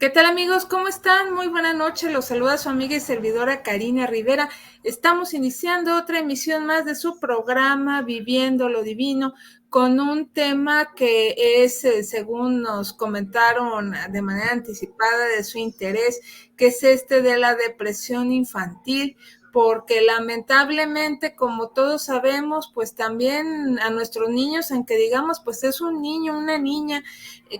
¿Qué tal amigos? ¿Cómo están? Muy buena noche. Los saluda su amiga y servidora Karina Rivera. Estamos iniciando otra emisión más de su programa Viviendo lo Divino con un tema que es, según nos comentaron de manera anticipada, de su interés, que es este de la depresión infantil, porque lamentablemente, como todos sabemos, pues también a nuestros niños, aunque digamos, pues es un niño, una niña,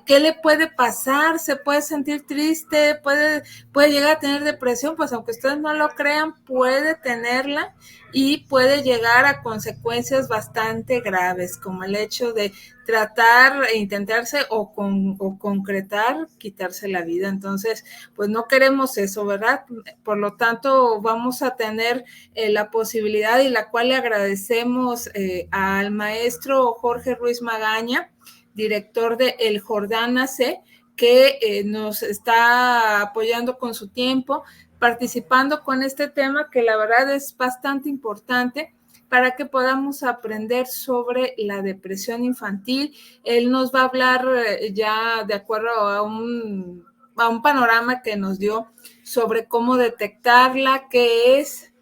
¿qué le puede pasar? ¿Se puede sentir triste? ¿Puede llegar a tener depresión? Pues aunque ustedes no lo crean, puede tenerla y puede llegar a consecuencias bastante graves, como el hecho de tratar e intentarse o concretar quitarse la vida. Entonces, pues no queremos eso, ¿verdad? Por lo tanto, vamos a tener la posibilidad, y la cual le agradecemos al maestro Jorge Ruiz Magaña, director de El Jordana C, que nos está apoyando con su tiempo, participando con este tema que la verdad es bastante importante para que podamos aprender sobre la depresión infantil. Él nos va a hablar ya de acuerdo a un panorama que nos dio sobre cómo detectarla, qué es,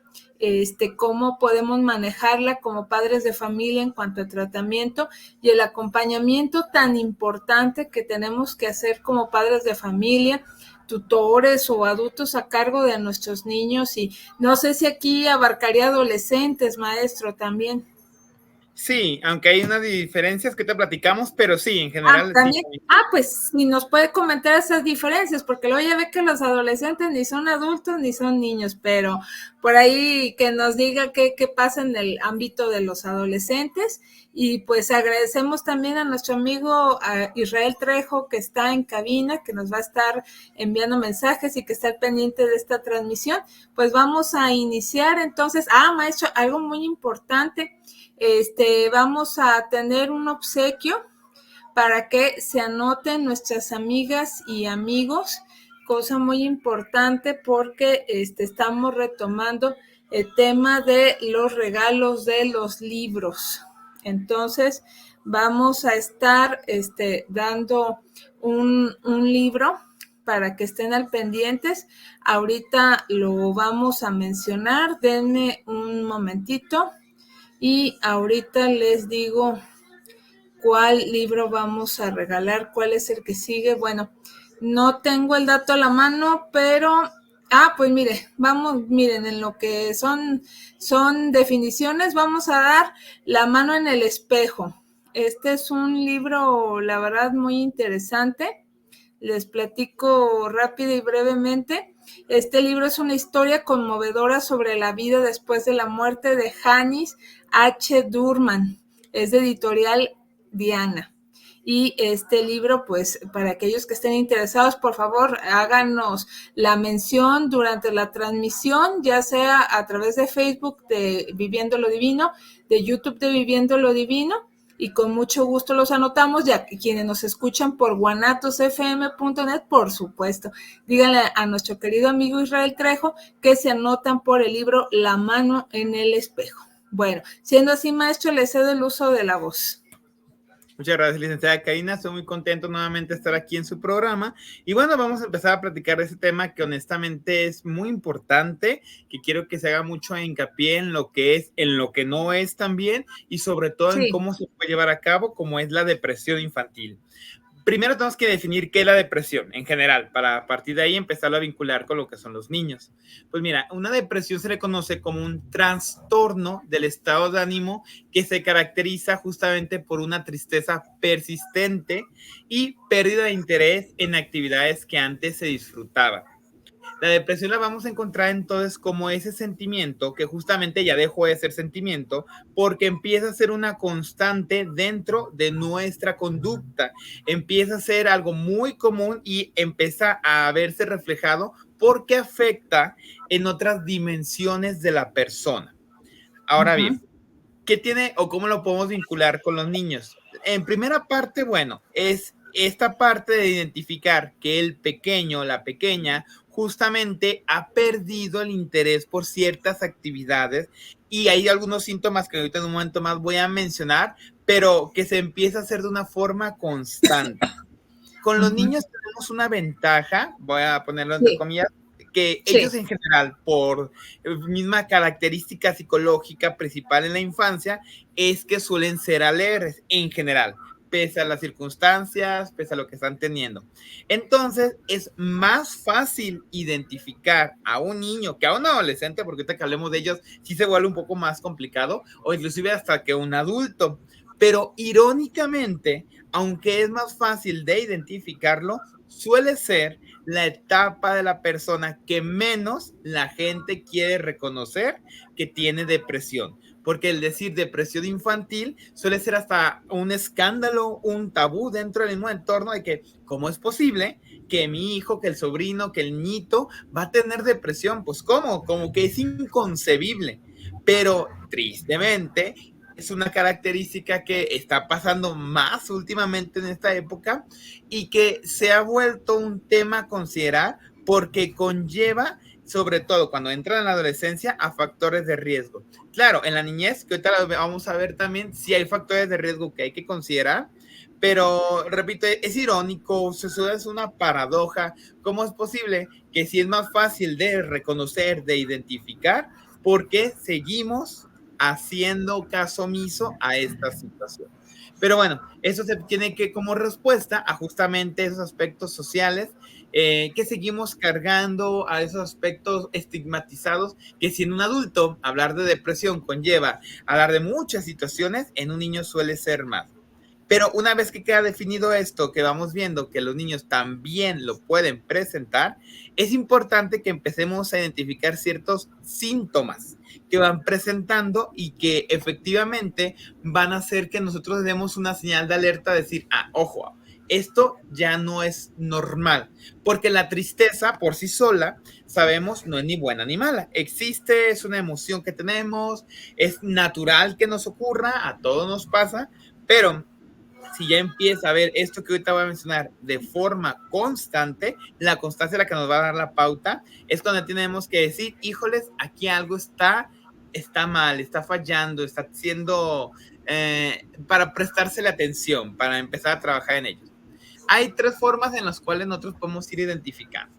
cómo podemos manejarla como padres de familia en cuanto a tratamiento y el acompañamiento tan importante que tenemos que hacer como padres de familia, tutores o adultos a cargo de nuestros niños. Y no sé si aquí abarcaría adolescentes, maestro, también. Sí, aunque hay unas diferencias que te platicamos, pero sí, en general sí. También, pues si nos puede comentar esas diferencias, porque luego ya ve que los adolescentes ni son adultos ni son niños, pero por ahí que nos diga qué pasa en el ámbito de los adolescentes. Y pues agradecemos también a nuestro amigo a Israel Trejo, que está en cabina, que nos va a estar enviando mensajes y que está al pendiente de esta transmisión. Pues vamos a iniciar entonces. Maestro, algo muy importante, vamos a tener un obsequio para que se anoten nuestras amigas y amigos, cosa muy importante porque estamos retomando el tema de los regalos de los libros. Entonces vamos a estar dando un libro para que estén al pendientes. Ahorita lo vamos a mencionar, denme un momentito y ahorita les digo cuál libro vamos a regalar, cuál es el que sigue. Bueno, no tengo el dato a la mano, pero pues miren, en lo que son definiciones, vamos a dar La mano en el espejo. Este es un libro, la verdad, muy interesante. Les platico rápido y brevemente. Este libro es una historia conmovedora sobre la vida después de la muerte de Hannes H. Durman. Es de editorial Diana. Y este libro, pues para aquellos que estén interesados, por favor, háganos la mención durante la transmisión, ya sea a través de Facebook de Viviendo lo Divino, de YouTube de Viviendo lo Divino, y con mucho gusto los anotamos, ya que quienes nos escuchan por guanatosfm.net, por supuesto, díganle a nuestro querido amigo Israel Trejo que se anotan por el libro La mano en el espejo. Bueno, siendo así, maestro, le cedo el uso de la voz. Muchas gracias, licenciada Karina. Estoy muy contento nuevamente de estar aquí en su programa. Y bueno, vamos a empezar a platicar de ese tema que honestamente es muy importante, que quiero que se haga mucho hincapié en lo que es, en lo que no es también, y sobre todo en cómo se puede llevar a cabo, como es la depresión infantil. Primero tenemos que definir qué es la depresión en general, para a partir de ahí empezarlo a vincular con lo que son los niños. Pues mira, una depresión se le conoce como un trastorno del estado de ánimo que se caracteriza justamente por una tristeza persistente y pérdida de interés en actividades que antes se disfrutaban. La depresión la vamos a encontrar entonces como ese sentimiento que justamente ya dejó de ser sentimiento porque empieza a ser una constante dentro de nuestra conducta, empieza a ser algo muy común y empieza a verse reflejado porque afecta en otras dimensiones de la persona. Ahora bien, ¿qué tiene o cómo lo podemos vincular con los niños? En primera parte, bueno, es esta parte de identificar que el pequeño, la pequeña, justamente ha perdido el interés por ciertas actividades y hay algunos síntomas que ahorita en un momento más voy a mencionar, pero que se empieza a hacer de una forma constante. Con los niños tenemos tenemos una ventaja, voy a ponerlo entre Sí, comillas, que ellos sí, en general, por misma característica psicológica principal en la infancia, es que suelen ser alegres en general, pese a las circunstancias, pese a lo que están teniendo. Entonces, es más fácil identificar a un niño que a un adolescente, porque ahorita que hablemos de ellos, sí se vuelve un poco más complicado, o inclusive hasta que un adulto. Pero irónicamente, aunque es más fácil de identificarlo, suele ser la etapa de la persona que menos la gente quiere reconocer que tiene depresión. Porque el decir depresión infantil suele ser hasta un escándalo, un tabú dentro del mismo entorno de que, ¿cómo es posible que mi hijo, que el sobrino, que el nieto va a tener depresión? Pues, ¿cómo? Como que es inconcebible. Pero tristemente, es una característica que está pasando más últimamente en esta época y que se ha vuelto un tema a considerar porque conlleva, sobre todo cuando entra en la adolescencia, a factores de riesgo. Claro, en la niñez, que ahorita vamos a ver también, si hay factores de riesgo que hay que considerar, pero repito, es irónico, eso es una paradoja. ¿Cómo es posible que si es más fácil de reconocer, de identificar, por qué seguimos haciendo caso omiso a esta situación? Pero bueno, eso se tiene que como respuesta a justamente esos aspectos sociales que seguimos cargando, a esos aspectos estigmatizados que si en un adulto hablar de depresión conlleva hablar de muchas situaciones, en un niño suele ser más. Pero una vez que queda definido esto, que vamos viendo que los niños también lo pueden presentar, es importante que empecemos a identificar ciertos síntomas que van presentando y que efectivamente van a hacer que nosotros demos una señal de alerta, decir, ah, ojo, esto ya no es normal, porque la tristeza por sí sola, sabemos, no es ni buena ni mala. Existe, es una emoción que tenemos, es natural que nos ocurra, a todos nos pasa, pero si ya empieza a ver esto que ahorita voy a mencionar de forma constante, la constancia es la que nos va a dar la pauta, es cuando tenemos que decir, híjoles, aquí algo está mal, está fallando, está siendo para prestarse la atención, para empezar a trabajar en ellos. Hay tres formas en las cuales nosotros podemos ir identificando.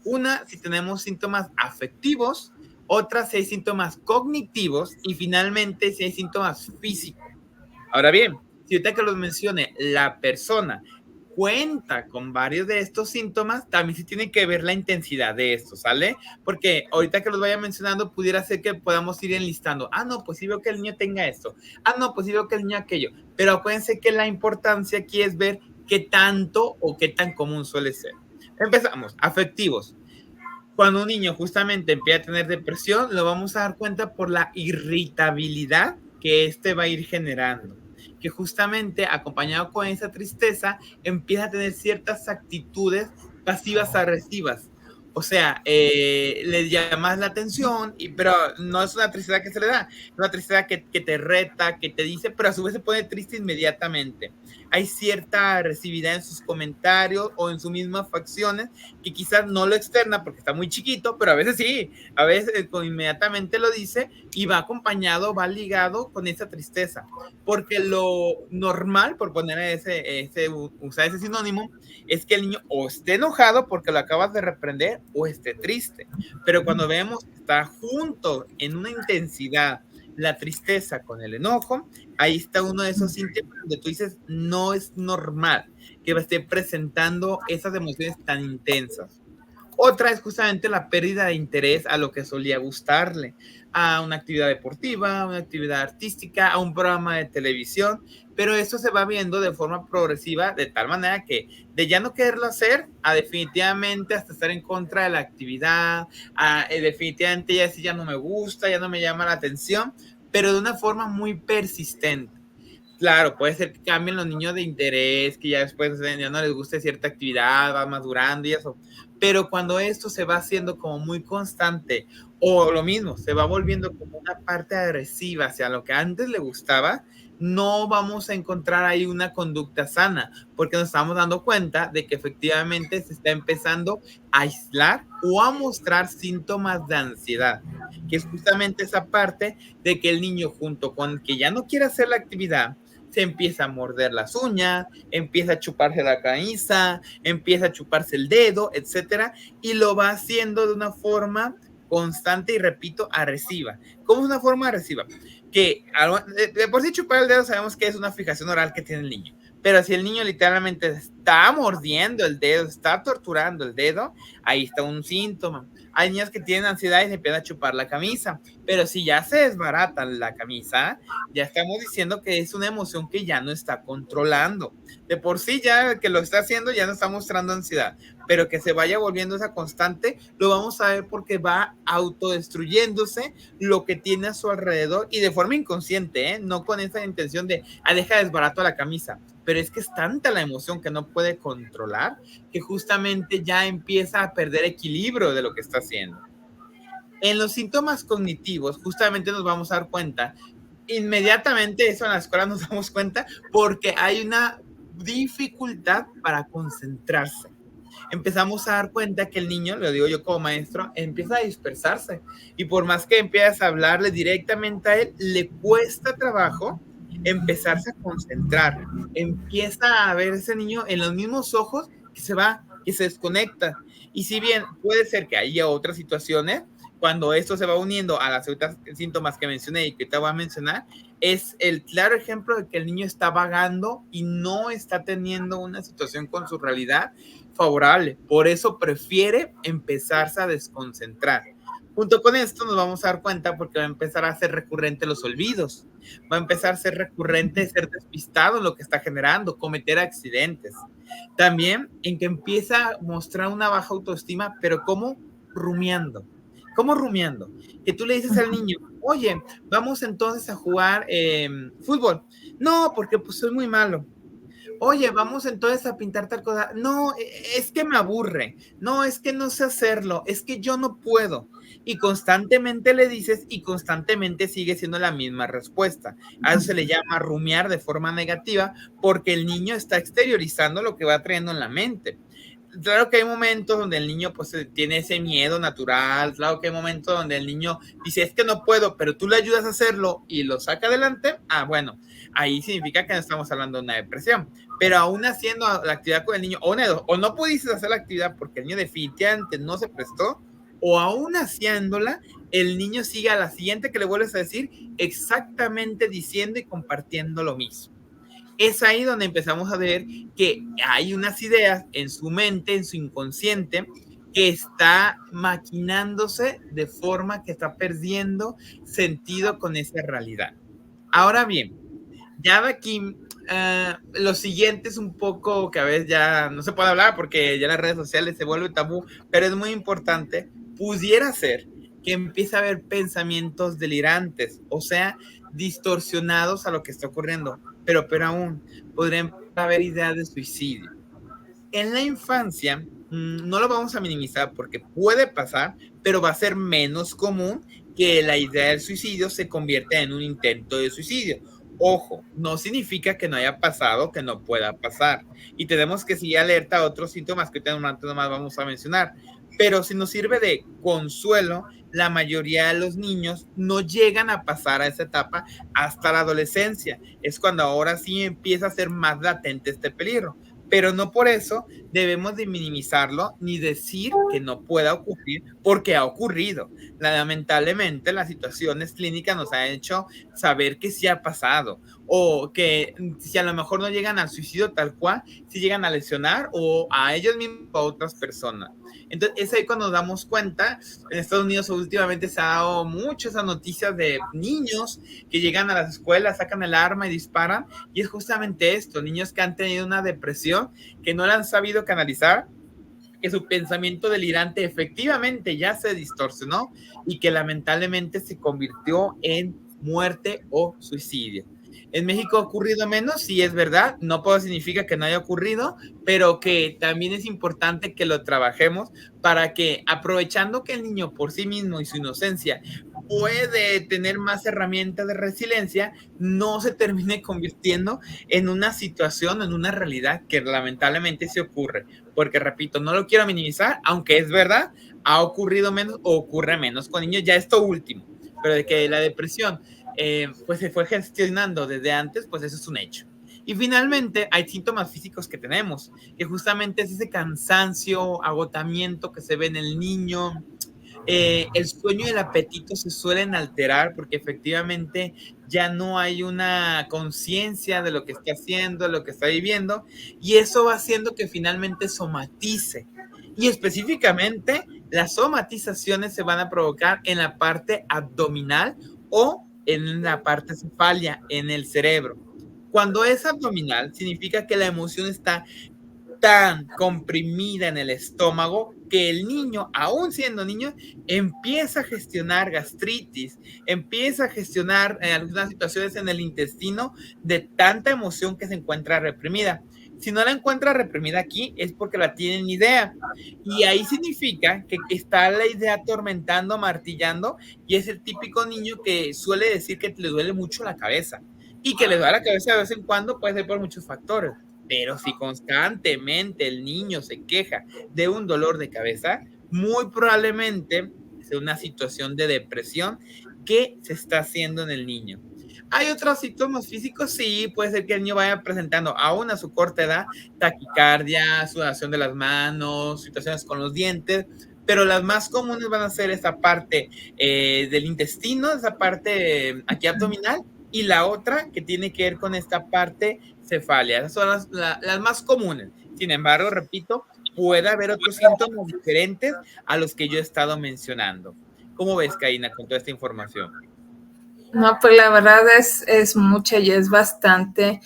Una, si tenemos síntomas afectivos, otra, si hay síntomas cognitivos y finalmente si hay síntomas físicos. Ahora bien, si ahorita que los mencione, la persona cuenta con varios de estos síntomas, también se tiene que ver la intensidad de esto, ¿sale? Porque ahorita que los vaya mencionando, pudiera ser que podamos ir enlistando, ah, no, pues sí veo que el niño tenga esto, ah, no, pues sí veo que el niño aquello, pero acuérdense que la importancia aquí es ver qué tanto o qué tan común suele ser. Empezamos, afectivos. Cuando un niño justamente empieza a tener depresión, lo vamos a dar cuenta por la irritabilidad que este va a ir generando, que justamente acompañado con esa tristeza empieza a tener ciertas actitudes pasivas agresivas. O sea, le llamas la atención, pero no es una tristeza que se le da, es una tristeza que te reta, que te dice, pero a su vez se pone triste inmediatamente. Hay cierta agresividad en sus comentarios o en sus mismas facciones que quizás no lo externa porque está muy chiquito, pero a veces sí, a veces inmediatamente lo dice y va acompañado, va ligado con esa tristeza, porque lo normal, por poner usar ese sinónimo, es que el niño o esté enojado porque lo acabas de reprender o esté triste, pero cuando vemos que está junto en una intensidad la tristeza con el enojo, ahí está uno de esos síntomas donde tú dices, no es normal que esté presentando esas emociones tan intensas. Otra es justamente la pérdida de interés a lo que solía gustarle, a una actividad deportiva, a una actividad artística, a un programa de televisión, pero eso se va viendo de forma progresiva, de tal manera que de ya no quererlo hacer, a definitivamente hasta estar en contra de la actividad, definitivamente ya sí ya no me gusta, ya no me llama la atención, pero de una forma muy persistente. Claro, puede ser que cambien los niños de interés, que ya después ya no les guste cierta actividad, va madurando y eso. Pero cuando esto se va haciendo como muy constante, o lo mismo, se va volviendo como una parte agresiva hacia lo que antes le gustaba, no vamos a encontrar ahí una conducta sana, porque nos estamos dando cuenta de que efectivamente se está empezando a aislar o a mostrar síntomas de ansiedad, que es justamente esa parte de que el niño junto con que ya no quiere hacer la actividad, se empieza a morder las uñas, empieza a chuparse la camisa, empieza a chuparse el dedo, etcétera, y lo va haciendo de una forma constante y, repito, agresiva. ¿Cómo es una forma agresiva? Que de por sí chupar el dedo sabemos que es una fijación oral que tiene el niño, pero si el niño literalmente está mordiendo el dedo, está torturando el dedo, ahí está un síntoma. Hay niños que tienen ansiedad y se empiezan a chupar la camisa, pero si ya se desbaratan la camisa, ya estamos diciendo que es una emoción que ya no está controlando. De por sí ya que lo está haciendo ya no está mostrando ansiedad, pero que se vaya volviendo esa constante, lo vamos a ver porque va autodestruyéndose lo que tiene a su alrededor y de forma inconsciente, ¿eh? No con esa intención de, deja desbarato la camisa, pero es que es tanta la emoción que no puede controlar que justamente ya empieza a perder equilibrio de lo que está haciendo. En los síntomas cognitivos, justamente nos vamos a dar cuenta, inmediatamente eso en la escuela nos damos cuenta porque hay una dificultad para concentrarse. Empezamos a dar cuenta que el niño, lo digo yo como maestro, empieza a dispersarse y por más que empiezas a hablarle directamente a él, le cuesta trabajo empezarse a concentrar. Empieza a ver ese niño en los mismos ojos que se va, que se desconecta. Y si bien puede ser que haya otras situaciones, cuando esto se va uniendo a las otras síntomas que mencioné y que te voy a mencionar, es el claro ejemplo de que el niño está vagando y no está teniendo una situación con su realidad favorable. Por eso prefiere empezarse a desconcentrar. Junto con esto nos vamos a dar cuenta porque va a empezar a ser recurrente los olvidos, va a empezar a ser recurrente ser despistado en lo que está generando, cometer accidentes. También en que empieza a mostrar una baja autoestima, pero como rumiando. ¿Cómo rumiando? Que tú le dices al niño, oye, vamos entonces a jugar fútbol. No, porque pues soy muy malo. Oye, vamos entonces a pintar tal cosa. No, es que me aburre. No, es que no sé hacerlo. Es que yo no puedo. Y constantemente le dices y constantemente sigue siendo la misma respuesta. A eso se le llama rumiar de forma negativa porque el niño está exteriorizando lo que va trayendo en la mente. Claro que hay momentos donde el niño pues tiene ese miedo natural, claro que hay momentos donde el niño dice es que no puedo, pero tú le ayudas a hacerlo y lo saca adelante, bueno, ahí significa que no estamos hablando de una depresión, pero aún haciendo la actividad con el niño, o no pudiste hacer la actividad porque el niño definitivamente no se prestó, o aún haciéndola, el niño sigue a la siguiente que le vuelves a decir exactamente diciendo y compartiendo lo mismo. Es ahí donde empezamos a ver que hay unas ideas en su mente, en su inconsciente, que está maquinándose de forma que está perdiendo sentido con esa realidad. Ahora bien, ya de aquí, lo siguiente es un poco que a veces ya no se puede hablar porque ya las redes sociales se vuelve tabú, pero es muy importante. Pudiera ser que empiece a haber pensamientos delirantes, o sea, distorsionados a lo que está ocurriendo, pero aún podrían haber ideas de suicidio. En la infancia, no lo vamos a minimizar porque puede pasar, pero va a ser menos común que la idea del suicidio se convierta en un intento de suicidio. Ojo, no significa que no haya pasado, que no pueda pasar. Y tenemos que seguir alerta a otros síntomas que nomás vamos a mencionar. Pero si nos sirve de consuelo, la mayoría de los niños no llegan a pasar a esa etapa hasta la adolescencia. Es cuando ahora sí empieza a ser más latente este peligro. Pero no por eso debemos de minimizarlo ni decir que no pueda ocurrir, porque ha ocurrido. Lamentablemente, las situaciones clínicas nos han hecho saber que sí ha pasado, o que si a lo mejor no llegan al suicidio tal cual, si llegan a lesionar o a ellos mismos o a otras personas. Entonces, es ahí cuando nos damos cuenta. En Estados Unidos últimamente se ha dado mucho esa noticia de niños que llegan a las escuelas, sacan el arma y disparan, y es justamente esto, niños que han tenido una depresión, que no la han sabido canalizar, que su pensamiento delirante efectivamente ya se distorsionó y que lamentablemente se convirtió en muerte o suicidio. En México ha ocurrido menos, sí es verdad, no puedo significa que no haya ocurrido, pero que también es importante que lo trabajemos para que, aprovechando que el niño por sí mismo y su inocencia puede tener más herramientas de resiliencia, no se termine convirtiendo en una situación, en una realidad que lamentablemente se ocurre. Porque, repito, no lo quiero minimizar, aunque es verdad, ha ocurrido menos o ocurre menos con niños, ya esto último, pero de que la depresión pues se fue gestionando desde antes, pues eso es un hecho. Y finalmente hay síntomas físicos que tenemos, que justamente es ese cansancio, agotamiento que se ve en el niño. El sueño y el apetito se suelen alterar porque efectivamente ya no hay una conciencia de lo que está haciendo, de lo que está viviendo, y eso va haciendo que finalmente somatice. Y específicamente, las somatizaciones se van a provocar en la parte abdominal o en la parte cefalia, en el cerebro. Cuando es abdominal, significa que la emoción está tan comprimida en el estómago que el niño, aún siendo niño, empieza a gestionar gastritis, empieza a gestionar algunas situaciones en el intestino de tanta emoción que se encuentra reprimida. Si no la encuentra reprimida aquí es porque la tienen idea. Y ahí significa que está la idea atormentando, martillando, y es el típico niño que suele decir que le duele mucho la cabeza. Y que le duele la cabeza de vez en cuando puede ser por muchos factores. Pero si constantemente el niño se queja de un dolor de cabeza, muy probablemente sea una situación de depresión que se está haciendo en el niño. Hay otros síntomas físicos, sí, puede ser que el niño vaya presentando, aún a su corta edad, taquicardia, sudoración de las manos, situaciones con los dientes, pero las más comunes van a ser esa parte del intestino, esa parte aquí abdominal, y la otra que tiene que ver con esta parte cefalia. Esas son las más comunes. Sin embargo, repito, puede haber otros síntomas diferentes a los que yo he estado mencionando. ¿Cómo ves, Karina, con toda esta información? No, pues la verdad es mucha y es bastante.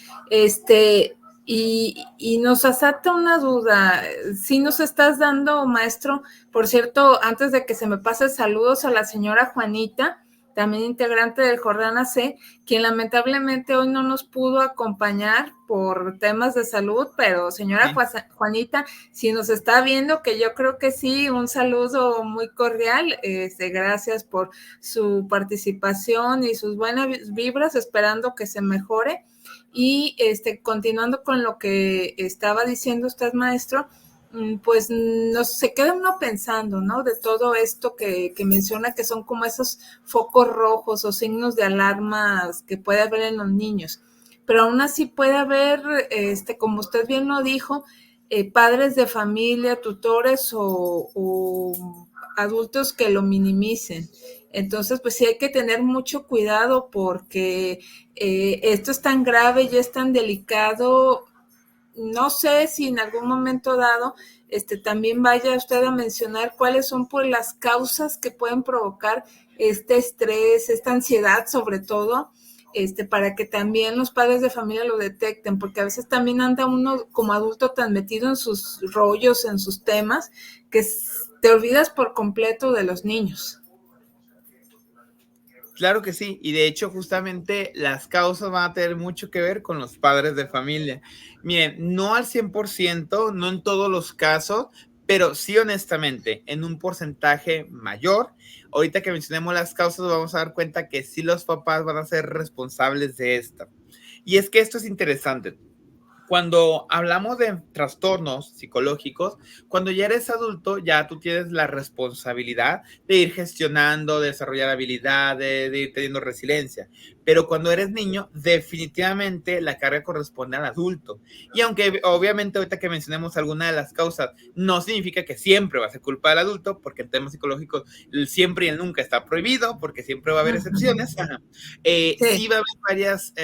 Y nos asalta una duda. Si nos estás dando, maestro, por cierto, antes de que se me pase, saludos a la señora Juanita, también integrante del Jordana C, quien lamentablemente hoy no nos pudo acompañar por temas de salud, pero señora Juanita, si nos está viendo, que yo creo que sí, un saludo muy cordial, gracias por su participación y sus buenas vibras, esperando que se mejore. Y continuando con lo que estaba diciendo usted, maestro, pues se queda uno pensando, ¿no? De todo esto que menciona, que son como esos focos rojos o signos de alarmas que puede haber en los niños. Pero aún así puede haber, como usted bien lo dijo, padres de familia, tutores o adultos que lo minimicen. Entonces, pues sí hay que tener mucho cuidado porque esto es tan grave y es tan delicado. No sé si en algún momento dado también vaya usted a mencionar cuáles son pues las causas que pueden provocar este estrés, esta ansiedad sobre todo, para que también los padres de familia lo detecten, porque a veces también anda uno como adulto tan metido en sus rollos, en sus temas, que te olvidas por completo de los niños. Claro que sí, y de hecho justamente las causas van a tener mucho que ver con los padres de familia. Miren, no al 100%, no en todos los casos, pero sí honestamente, en un porcentaje mayor. Ahorita que mencionemos las causas vamos a dar cuenta que sí los papás van a ser responsables de esto. Y es que esto es interesante. Cuando hablamos de trastornos psicológicos, cuando ya eres adulto, ya tú tienes la responsabilidad de ir gestionando, de desarrollar habilidades, de ir teniendo resiliencia. Pero cuando eres niño, definitivamente la carga corresponde al adulto. Y aunque obviamente ahorita que mencionemos alguna de las causas, no significa que siempre va a ser culpa del adulto, porque en temas psicológicos el siempre y el nunca está prohibido, porque siempre va a haber excepciones. Sí va a haber varias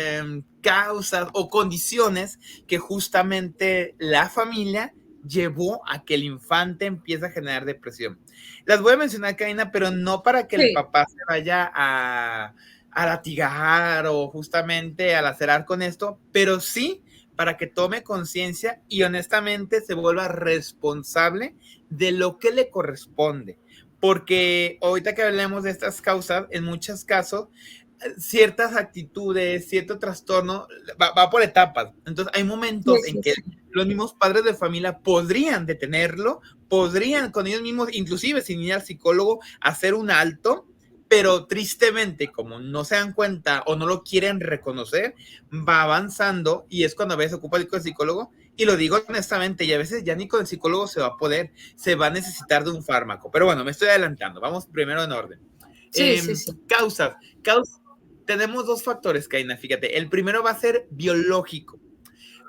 causas o condiciones que justamente la familia llevó a que el infante empiece a generar depresión. Las voy a mencionar, Karina, pero no para que el papá se vaya a latigar o justamente a lacerar con esto, pero sí para que tome conciencia y honestamente se vuelva responsable de lo que le corresponde. Porque ahorita que hablemos de estas causas, en muchos casos, ciertas actitudes, cierto trastorno, va por etapas. Entonces, hay momentos en que los mismos padres de familia podrían detenerlo, podrían con ellos mismos, inclusive sin ir al psicólogo, hacer un alto, pero tristemente, como no se dan cuenta o no lo quieren reconocer, va avanzando y es cuando a veces ocupa el psicólogo. Y lo digo honestamente, y a veces ya ni con el psicólogo se va a poder, se va a necesitar de un fármaco. Pero bueno, me estoy adelantando, vamos primero en orden. Causas. Tenemos dos factores, Karina, fíjate. El primero va a ser biológico.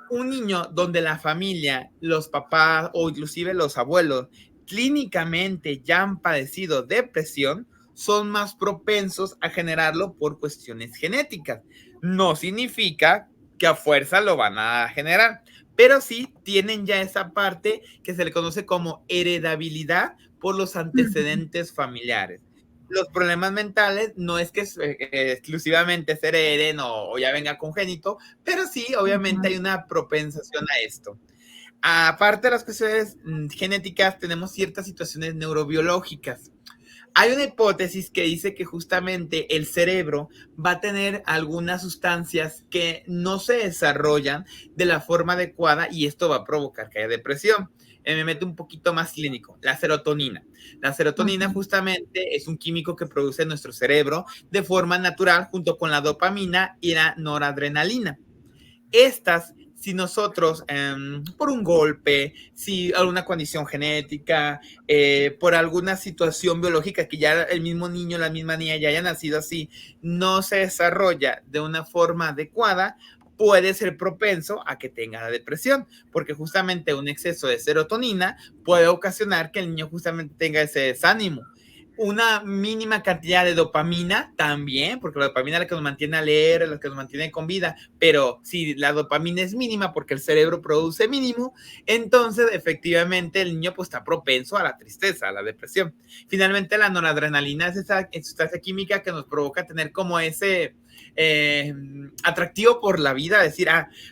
un niño donde la familia, los papás o inclusive los abuelos clínicamente ya han padecido depresión, son más propensos a generarlo por cuestiones genéticas. No significa que a fuerza lo van a generar, pero sí tienen ya esa parte que se le conoce como heredabilidad por los antecedentes familiares. Los problemas mentales no es que exclusivamente se hereden o ya venga congénito, pero sí, obviamente hay una propensación a esto. Aparte de las cuestiones genéticas, tenemos ciertas situaciones neurobiológicas. Hay una hipótesis que dice que justamente el cerebro va a tener algunas sustancias que no se desarrollan de la forma adecuada y esto va a provocar que haya depresión. Me meto un poquito más clínico, la serotonina. La serotonina justamente es un químico que produce nuestro cerebro de forma natural junto con la dopamina y la noradrenalina. Estas, si nosotros, por un golpe, si alguna condición genética, por alguna situación biológica que ya el mismo niño, la misma niña ya haya nacido así, no se desarrolla de una forma adecuada, puede ser propenso a que tenga la depresión, porque justamente un exceso de serotonina puede ocasionar que el niño justamente tenga ese desánimo. Una mínima cantidad de dopamina también, porque la dopamina es la que nos mantiene alegre, la que nos mantiene con vida, pero si la dopamina es mínima porque el cerebro produce mínimo, entonces efectivamente el niño pues está propenso a la tristeza, a la depresión. Finalmente la noradrenalina es esa sustancia química que nos provoca tener como ese atractivo por la vida, decir,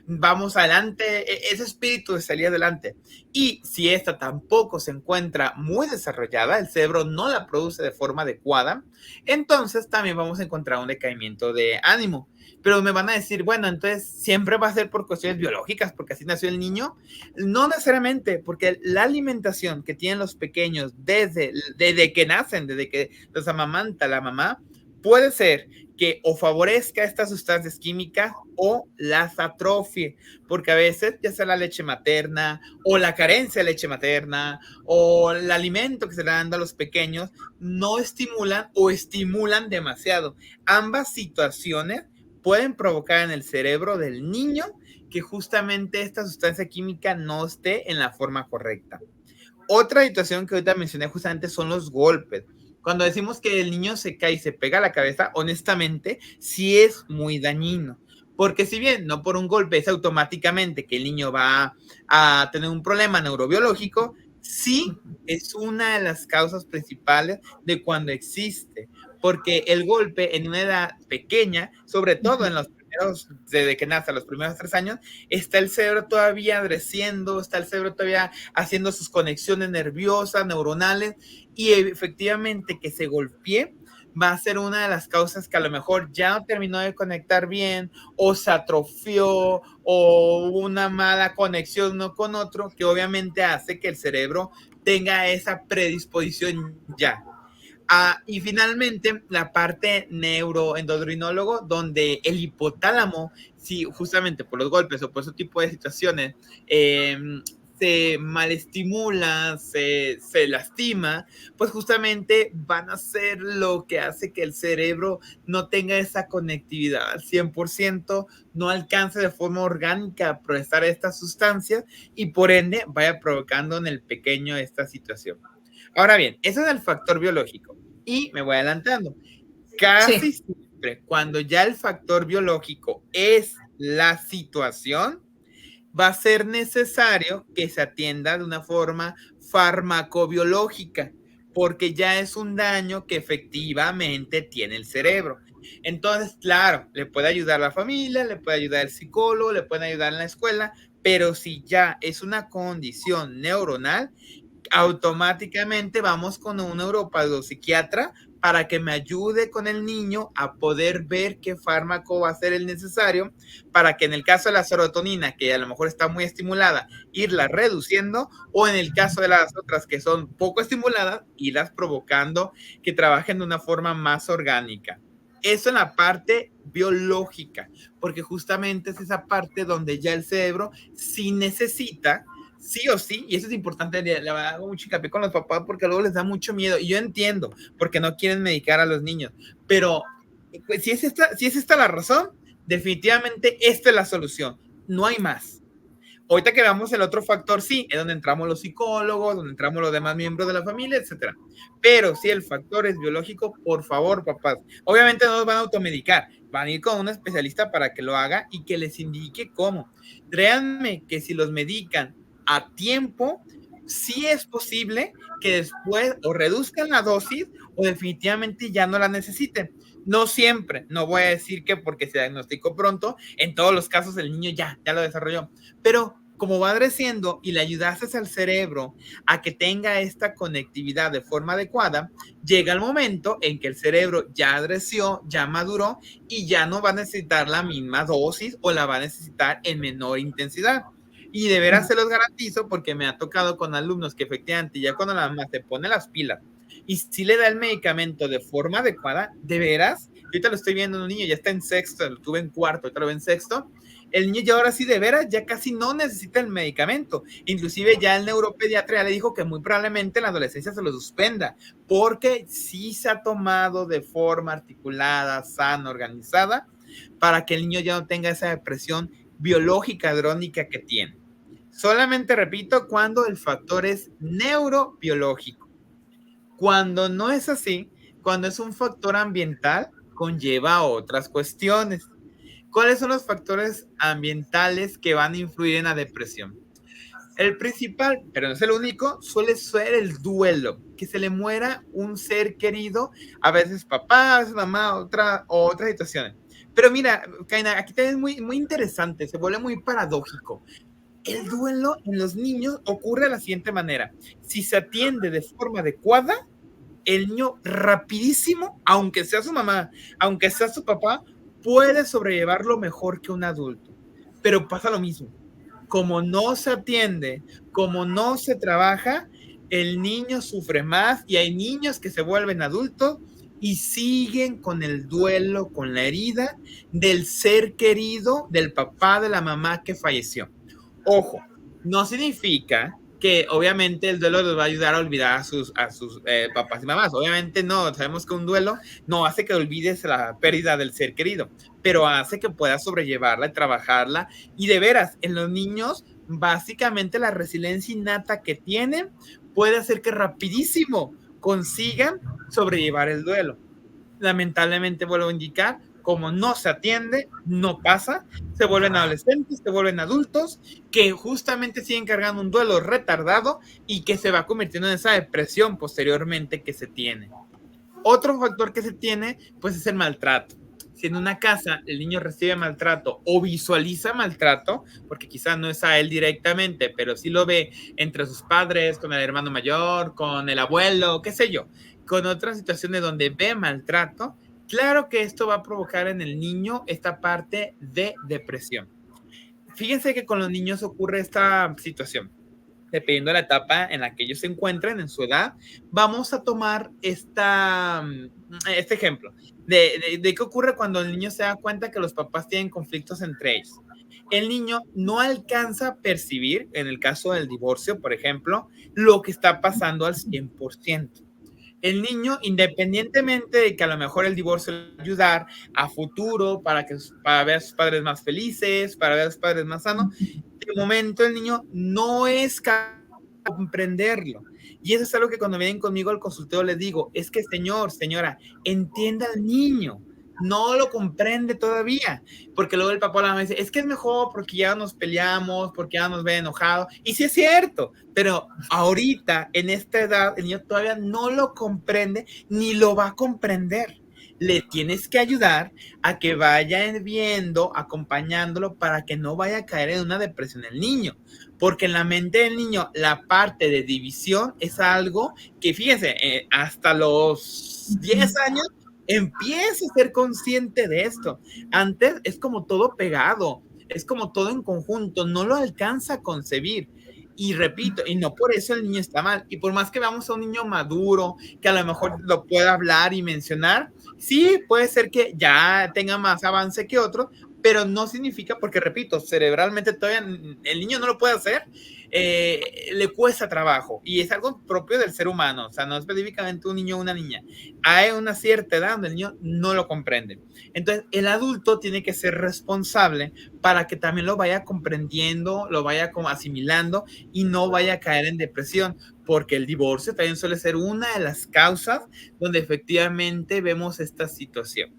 vamos adelante, ese espíritu de salir adelante. Y si esta tampoco se encuentra muy desarrollada, el cerebro no la produce de forma adecuada, entonces también vamos a encontrar un decaimiento de ánimo. Pero me van a decir, bueno, entonces siempre va a ser por cuestiones biológicas, porque así nació el niño. No necesariamente, porque la alimentación que tienen los pequeños desde que nacen, desde que los amamanta la mamá, puede ser que o favorezca estas sustancias químicas o las atrofie, porque a veces ya sea la leche materna o la carencia de leche materna o el alimento que se le dan a los pequeños no estimulan o estimulan demasiado. Ambas situaciones pueden provocar en el cerebro del niño que justamente esta sustancia química no esté en la forma correcta. Otra situación que ahorita mencioné justamente son los golpes. Cuando decimos que el niño se cae y se pega la cabeza, honestamente, sí es muy dañino. Porque si bien no por un golpe es automáticamente que el niño va a tener un problema neurobiológico, sí es una de las causas principales de cuando existe. Porque el golpe en una edad pequeña, sobre todo en los primeros, desde que nace, los primeros 3 años, está el cerebro todavía creciendo, está el cerebro todavía haciendo sus conexiones nerviosas, neuronales, y efectivamente que se golpee va a ser una de las causas que a lo mejor ya no terminó de conectar bien o se atrofió o hubo una mala conexión uno con otro que obviamente hace que el cerebro tenga esa predisposición ya. Y finalmente la parte neuroendocrinólogo donde el hipotálamo, si justamente por los golpes o por ese tipo de situaciones se malestimula, se lastima, pues justamente van a ser lo que hace que el cerebro no tenga esa conectividad al 100%, no alcance de forma orgánica a procesar estas sustancias y por ende vaya provocando en el pequeño esta situación. Ahora bien, eso es el factor biológico y me voy adelantando. Casi siempre cuando ya el factor biológico es la situación, va a ser necesario que se atienda de una forma farmacobiológica, porque ya es un daño que efectivamente tiene el cerebro. Entonces, claro, le puede ayudar la familia, le puede ayudar el psicólogo, le puede ayudar en la escuela, pero si ya es una condición neuronal, automáticamente vamos con un neuropsiquiatra para que me ayude con el niño a poder ver qué fármaco va a ser el necesario para que en el caso de la serotonina, que a lo mejor está muy estimulada, irla reduciendo, o en el caso de las otras que son poco estimuladas, irlas provocando que trabajen de una forma más orgánica. Eso en la parte biológica, porque justamente es esa parte donde ya el cerebro sí necesita sí o sí, y eso es importante, le hago mucho hincapié con los papás porque luego les da mucho miedo, y yo entiendo, porque no quieren medicar a los niños, pero pues, si es esta la razón, definitivamente esta es la solución, no hay más. Ahorita que veamos el otro factor, sí, es donde entramos los psicólogos, donde entramos los demás miembros de la familia, etcétera. Pero si el factor es biológico, por favor, papás, obviamente no los van a automedicar, van a ir con un especialista para que lo haga y que les indique cómo. Créanme que si los medican a tiempo, sí es posible que después o reduzcan la dosis o definitivamente ya no la necesiten. No siempre, no voy a decir que porque se diagnosticó pronto, en todos los casos el niño ya lo desarrolló, pero como va creciendo y le ayudaste al cerebro a que tenga esta conectividad de forma adecuada, llega el momento en que el cerebro ya creció, ya maduró y ya no va a necesitar la misma dosis o la va a necesitar en menor intensidad. Y de veras se los garantizo porque me ha tocado con alumnos que efectivamente ya cuando la mamá se pone las pilas y si le da el medicamento de forma adecuada, de veras, ahorita lo estoy viendo, un niño ya está en sexto, lo tuve en cuarto, ahorita lo veo en sexto, el niño ya ahora sí de veras ya casi no necesita el medicamento, inclusive ya el neuropediatra ya le dijo que muy probablemente en la adolescencia se lo suspenda, porque sí se ha tomado de forma articulada, sana, organizada, para que el niño ya no tenga esa depresión biológica, crónica que tiene. Solamente repito, cuando el factor es neurobiológico. Cuando no es así, cuando es un factor ambiental, conlleva otras cuestiones. ¿Cuáles son los factores ambientales que van a influir en la depresión? El principal, pero no es el único, suele ser el duelo, que se le muera un ser querido, a veces papá, a veces mamá, otras situaciones. Pero mira, Kaina, aquí también es muy interesante, se vuelve muy paradójico. El duelo en los niños ocurre de la siguiente manera. Si se atiende de forma adecuada, el niño rapidísimo, aunque sea su mamá, aunque sea su papá, puede sobrellevarlo mejor que un adulto. Pero pasa lo mismo. Como no se atiende, como no se trabaja, el niño sufre más y hay niños que se vuelven adultos y siguen con el duelo, con la herida del ser querido, del papá, de la mamá que falleció. Ojo, no significa que obviamente el duelo les va a ayudar a olvidar a sus papás y mamás. Obviamente no, sabemos que un duelo no hace que olvides la pérdida del ser querido, pero hace que puedas sobrellevarla y trabajarla. Y de veras, en los niños, básicamente la resiliencia innata que tienen puede hacer que rapidísimo consigan sobrellevar el duelo. Lamentablemente, vuelvo a indicar, como no se atiende, no pasa, se vuelven adolescentes, se vuelven adultos, que justamente siguen cargando un duelo retardado y que se va convirtiendo en esa depresión posteriormente que se tiene. Otro factor que se tiene, pues es el maltrato. Si en una casa el niño recibe maltrato o visualiza maltrato, porque quizás no es a él directamente, pero sí lo ve entre sus padres, con el hermano mayor, con el abuelo, qué sé yo, con otras situaciones donde ve maltrato, claro que esto va a provocar en el niño esta parte de depresión. Fíjense que con los niños ocurre esta situación. Dependiendo de la etapa en la que ellos se encuentren en su edad, vamos a tomar este ejemplo de qué ocurre cuando el niño se da cuenta que los papás tienen conflictos entre ellos. El niño no alcanza a percibir, en el caso del divorcio, por ejemplo, lo que está pasando al 100%. El niño, independientemente de que a lo mejor el divorcio le va a ayudar a futuro para ver a sus padres más felices, para ver a sus padres más sanos, de momento el niño no es capaz de comprenderlo. Y eso es algo que cuando vienen conmigo al consultorio les digo, es que señor, señora, entienda al niño. No lo comprende todavía, porque luego el papá o la mamá dice, es que es mejor porque ya nos peleamos, porque ya nos ve enojado, y sí es cierto, pero ahorita, en esta edad, el niño todavía no lo comprende, ni lo va a comprender. Le tienes que ayudar a que vaya viendo, acompañándolo para que no vaya a caer en una depresión el niño, porque en la mente del niño la parte de división es algo que, fíjense, hasta los 10 años empieza a ser consciente de esto. Antes es como todo pegado, es como todo en conjunto, no lo alcanza a concebir. Y repito, y no por eso el niño está mal. Y por más que veamos a un niño maduro, que a lo mejor lo pueda hablar y mencionar, sí, puede ser que ya tenga más avance que otro, pero no significa, porque repito, cerebralmente todavía el niño no lo puede hacer. le cuesta trabajo y es algo propio del ser humano, o sea, no específicamente un niño o una niña. Hay una cierta edad donde el niño no lo comprende. Entonces, el adulto tiene que ser responsable para que también lo vaya comprendiendo, lo vaya como asimilando y no vaya a caer en depresión, porque el divorcio también suele ser una de las causas donde efectivamente vemos esta situación.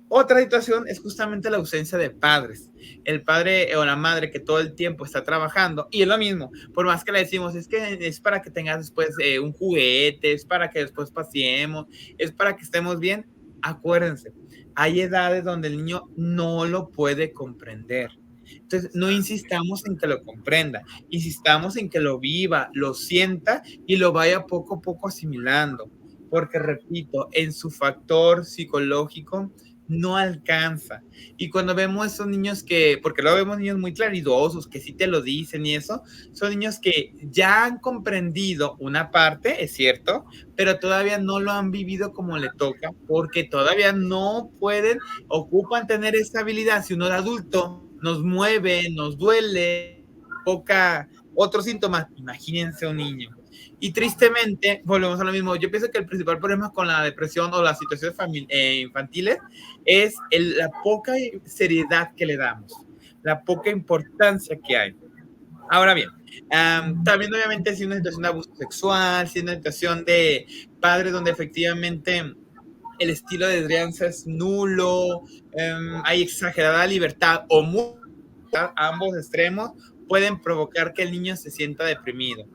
Otra situación es justamente la ausencia de padres. El padre o la madre que todo el tiempo está trabajando, y es lo mismo, por más que le decimos, es que es para que tengas después un juguete, es para que después paseemos, es para que estemos bien. Acuérdense, hay edades donde el niño no lo puede comprender. Entonces, no insistamos en que lo comprenda, insistamos en que lo viva, lo sienta y lo vaya poco a poco asimilando. Porque, repito, en su factor psicológico, no alcanza. Y cuando vemos esos niños que, porque luego vemos niños muy claridosos, que sí te lo dicen y eso, son niños que ya han comprendido una parte, es cierto, pero todavía no lo han vivido como le toca, porque todavía no pueden, ocupan tener esa habilidad. Si uno de adulto nos mueve, nos duele, poca otros síntomas, imagínense un niño. Y tristemente, volvemos a lo mismo. Yo pienso que el principal problema con la depresión o las situaciones infantiles es la poca seriedad que le damos, la poca importancia que hay. Ahora bien, también obviamente si una situación de abuso sexual, si una situación de padres donde efectivamente el estilo de crianza es nulo, hay exagerada libertad o ambos extremos pueden provocar que el niño se sienta deprimido.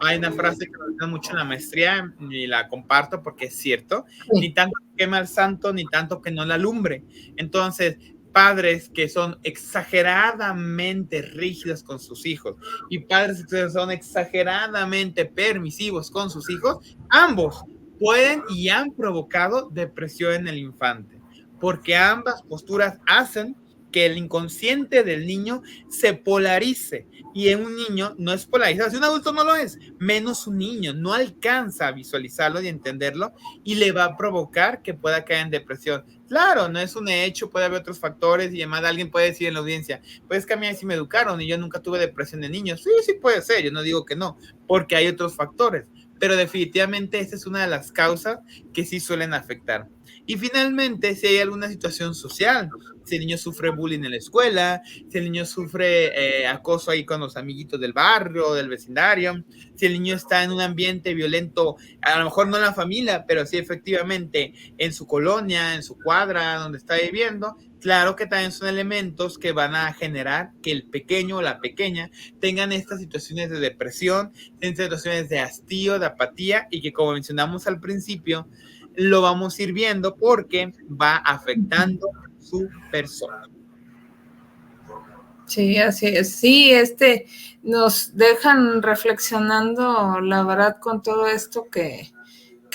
Hay una frase que me gusta mucho en la maestría y la comparto porque es cierto, Sí. ni tanto que quema el santo, ni tanto que no la alumbre. Entonces, padres que son exageradamente rígidos con sus hijos y padres que son exageradamente permisivos con sus hijos, ambos pueden y han provocado depresión en el infante, porque ambas posturas hacen que el inconsciente del niño se polarice, y en un niño no es polarizado, si un adulto no lo es, menos un niño, no alcanza a visualizarlo y entenderlo y le va a provocar que pueda caer en depresión. Claro, no es un hecho, puede haber otros factores y además alguien puede decir en la audiencia, pues que a mí sí me educaron y yo nunca tuve depresión de niño. Sí, sí puede ser, yo no digo que no, porque hay otros factores, pero definitivamente esta es una de las causas que sí suelen afectar. Y finalmente, si hay alguna situación social, si el niño sufre bullying en la escuela, si el niño sufre acoso ahí con los amiguitos del barrio, del vecindario, si el niño está en un ambiente violento, a lo mejor no en la familia, pero sí efectivamente en su colonia, en su cuadra, donde está viviendo, claro que también son elementos que van a generar que el pequeño o la pequeña tengan estas situaciones de depresión, estas situaciones de hastío, de apatía y que como mencionamos al principio, lo vamos a ir viendo porque va afectando su persona. Sí, así es. Sí, nos dejan reflexionando, la verdad, con todo esto que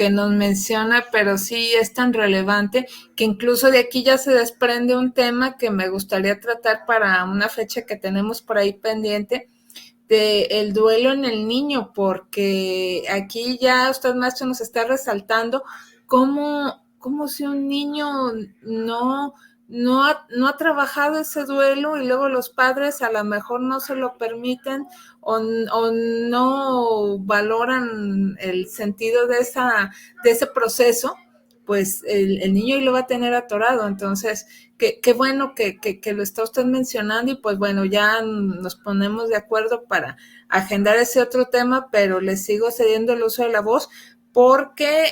nos menciona, pero sí es tan relevante que incluso de aquí ya se desprende un tema que me gustaría tratar para una fecha que tenemos por ahí pendiente, de el duelo en el niño, porque aquí ya usted, maestro, nos está resaltando cómo si un niño no ha trabajado ese duelo y luego los padres a lo mejor no se lo permiten o no valoran el sentido de ese proceso, pues el niño lo va a tener atorado. Entonces, qué bueno que lo está usted mencionando y pues bueno, ya nos ponemos de acuerdo para agendar ese otro tema, pero les sigo cediendo el uso de la voz porque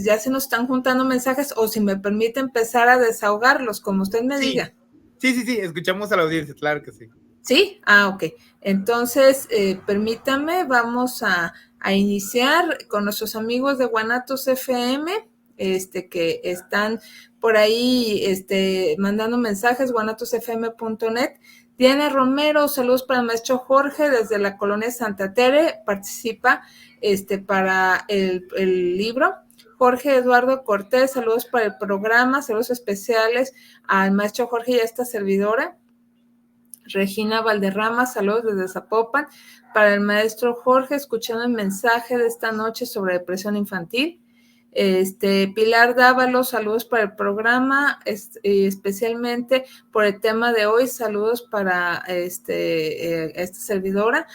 ya se nos están juntando mensajes o si me permite empezar a desahogarlos, como usted me diga. Sí, escuchamos a la audiencia, claro que sí. ¿Sí? Ok. Entonces, permítame, vamos a iniciar con nuestros amigos de Guanatos FM, que están por ahí mandando mensajes, guanatosfm.net. Diana Romero, saludos para el maestro Jorge desde la colonia Santa Tere, participa para el libro. Jorge Eduardo Cortés, saludos para el programa, saludos especiales al maestro Jorge y a esta servidora. Regina Valderrama, saludos desde Zapopan. Para el maestro Jorge, escuchando el mensaje de esta noche sobre depresión infantil. Pilar Dávalos, saludos para el programa, especialmente por el tema de hoy, saludos para esta servidora.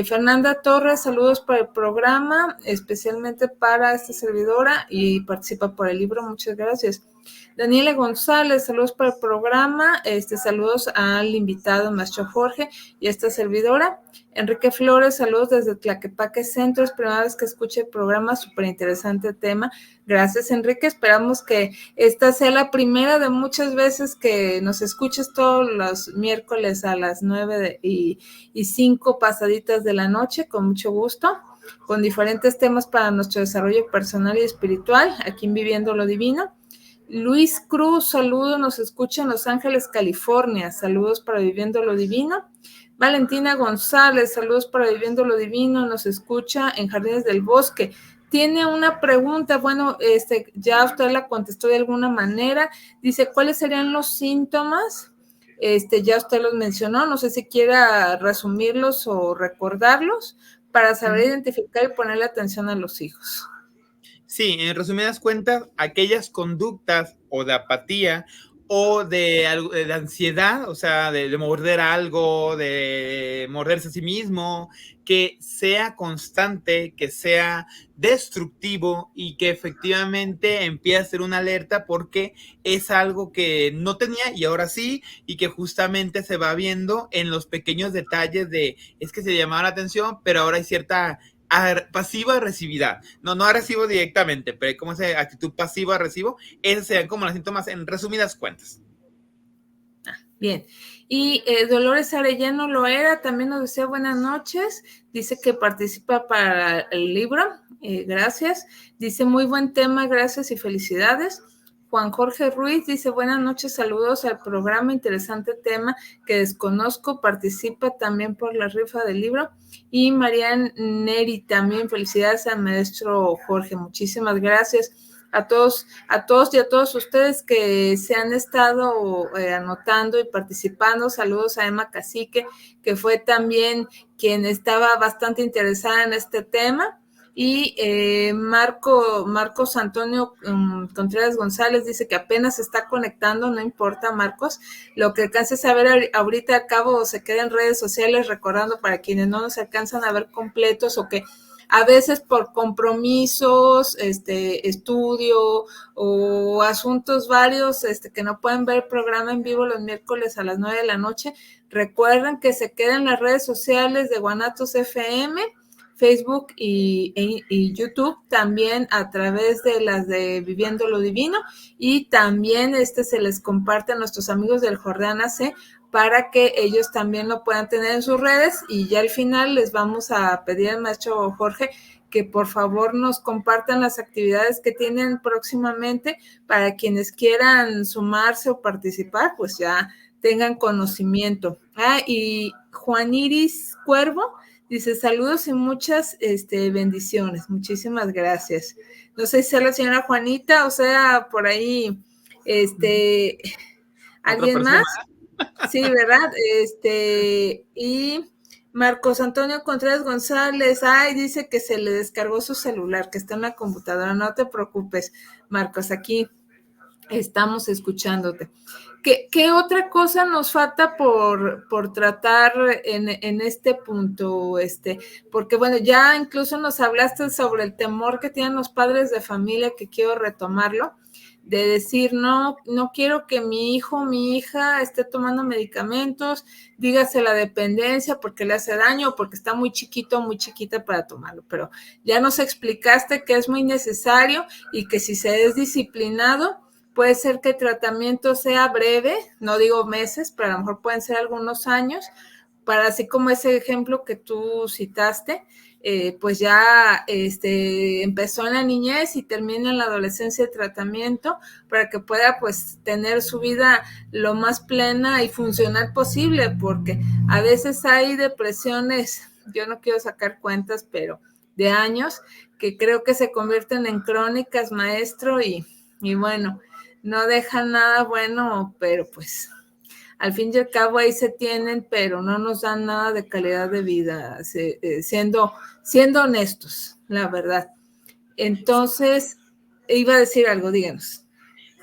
Fernanda Torres, saludos para el programa, especialmente para esta servidora y participa por el libro, muchas gracias. Daniela González, saludos para el programa, saludos al invitado, maestro Jorge, y a esta servidora. Enrique Flores, saludos desde Tlaquepaque Centro, es primera vez que escuche el programa, súper interesante tema. Gracias, Enrique, esperamos que esta sea la primera de muchas veces que nos escuches todos los miércoles a las 9:05 pasaditas de la noche, con mucho gusto, con diferentes temas para nuestro desarrollo personal y espiritual, aquí en Viviendo lo Divino. Luis Cruz, saludos, nos escucha en Los Ángeles, California, saludos para Viviendo lo Divino. Valentina González, saludos para Viviendo lo Divino, nos escucha en Jardines del Bosque. Tiene una pregunta, bueno, ya usted la contestó de alguna manera, dice, ¿cuáles serían los síntomas? Ya usted los mencionó, no sé si quiera resumirlos o recordarlos para saber identificar y ponerle atención a los hijos. Sí, en resumidas cuentas, aquellas conductas o de apatía o de ansiedad, o sea, de morder algo, de morderse a sí mismo, que sea constante, que sea destructivo y que efectivamente empiece a ser una alerta porque es algo que no tenía y ahora sí, y que justamente se va viendo en los pequeños detalles de, es que se llamaba la atención, pero ahora hay cierta pasiva-agresividad. No agresivo directamente, pero hay como esa actitud pasiva-agresivo. Esos serían como los síntomas en resumidas cuentas. Bien. Y Dolores Arellano Loera también nos decía buenas noches. Dice que participa para el libro. Gracias. Dice muy buen tema, gracias y felicidades. Juan Jorge Ruiz dice buenas noches, saludos al programa, interesante tema que desconozco, participa también por la rifa del libro. Y Marian Neri también, felicidades al maestro Jorge, muchísimas gracias a todos y a todos ustedes que se han estado anotando y participando. Saludos a Emma Cacique, que fue también quien estaba bastante interesada en este tema. Y Marcos Antonio Contreras González dice que apenas se está conectando, no importa, Marcos, lo que alcances a ver ahorita al cabo se queda en redes sociales, recordando para quienes no nos alcanzan a ver completos o que a veces por compromisos, estudio o asuntos varios que no pueden ver el programa en vivo los miércoles a las 9 de la noche, recuerden que se quedan las redes sociales de Guanatos FM, Facebook y YouTube, también a través de las de Viviendo lo Divino, y también se les comparte a nuestros amigos del Jordana C para que ellos también lo puedan tener en sus redes. Y ya al final les vamos a pedir al maestro Jorge que por favor nos compartan las actividades que tienen próximamente para quienes quieran sumarse o participar, pues ya tengan conocimiento. Y Juan Iris Cuervo dice saludos y muchas bendiciones. Muchísimas gracias. No sé si es la señora Juanita o sea por ahí alguien más. Sí, ¿verdad? Y Marcos Antonio Contreras González, dice que se le descargó su celular, que está en la computadora. No te preocupes, Marcos, aquí estamos escuchándote. ¿Qué otra cosa nos falta por tratar en este punto? Porque bueno, ya incluso nos hablaste sobre el temor que tienen los padres de familia, que quiero retomarlo, de decir, no quiero que mi hijo o mi hija esté tomando medicamentos, dígase la dependencia porque le hace daño o porque está muy chiquito o muy chiquita para tomarlo, pero ya nos explicaste que es muy necesario y que si se es disciplinado, puede ser que el tratamiento sea breve, no digo meses, pero a lo mejor pueden ser algunos años, para así como ese ejemplo que tú citaste, pues ya empezó en la niñez y termina en la adolescencia el tratamiento para que pueda pues tener su vida lo más plena y funcional posible, porque a veces hay depresiones, yo no quiero sacar cuentas, pero de años, que creo que se convierten en crónicas, maestro, y bueno, no dejan nada bueno, pero pues al fin y al cabo ahí se tienen, pero no nos dan nada de calidad de vida, siendo honestos, la verdad. Entonces, Iba a decir algo, díganos.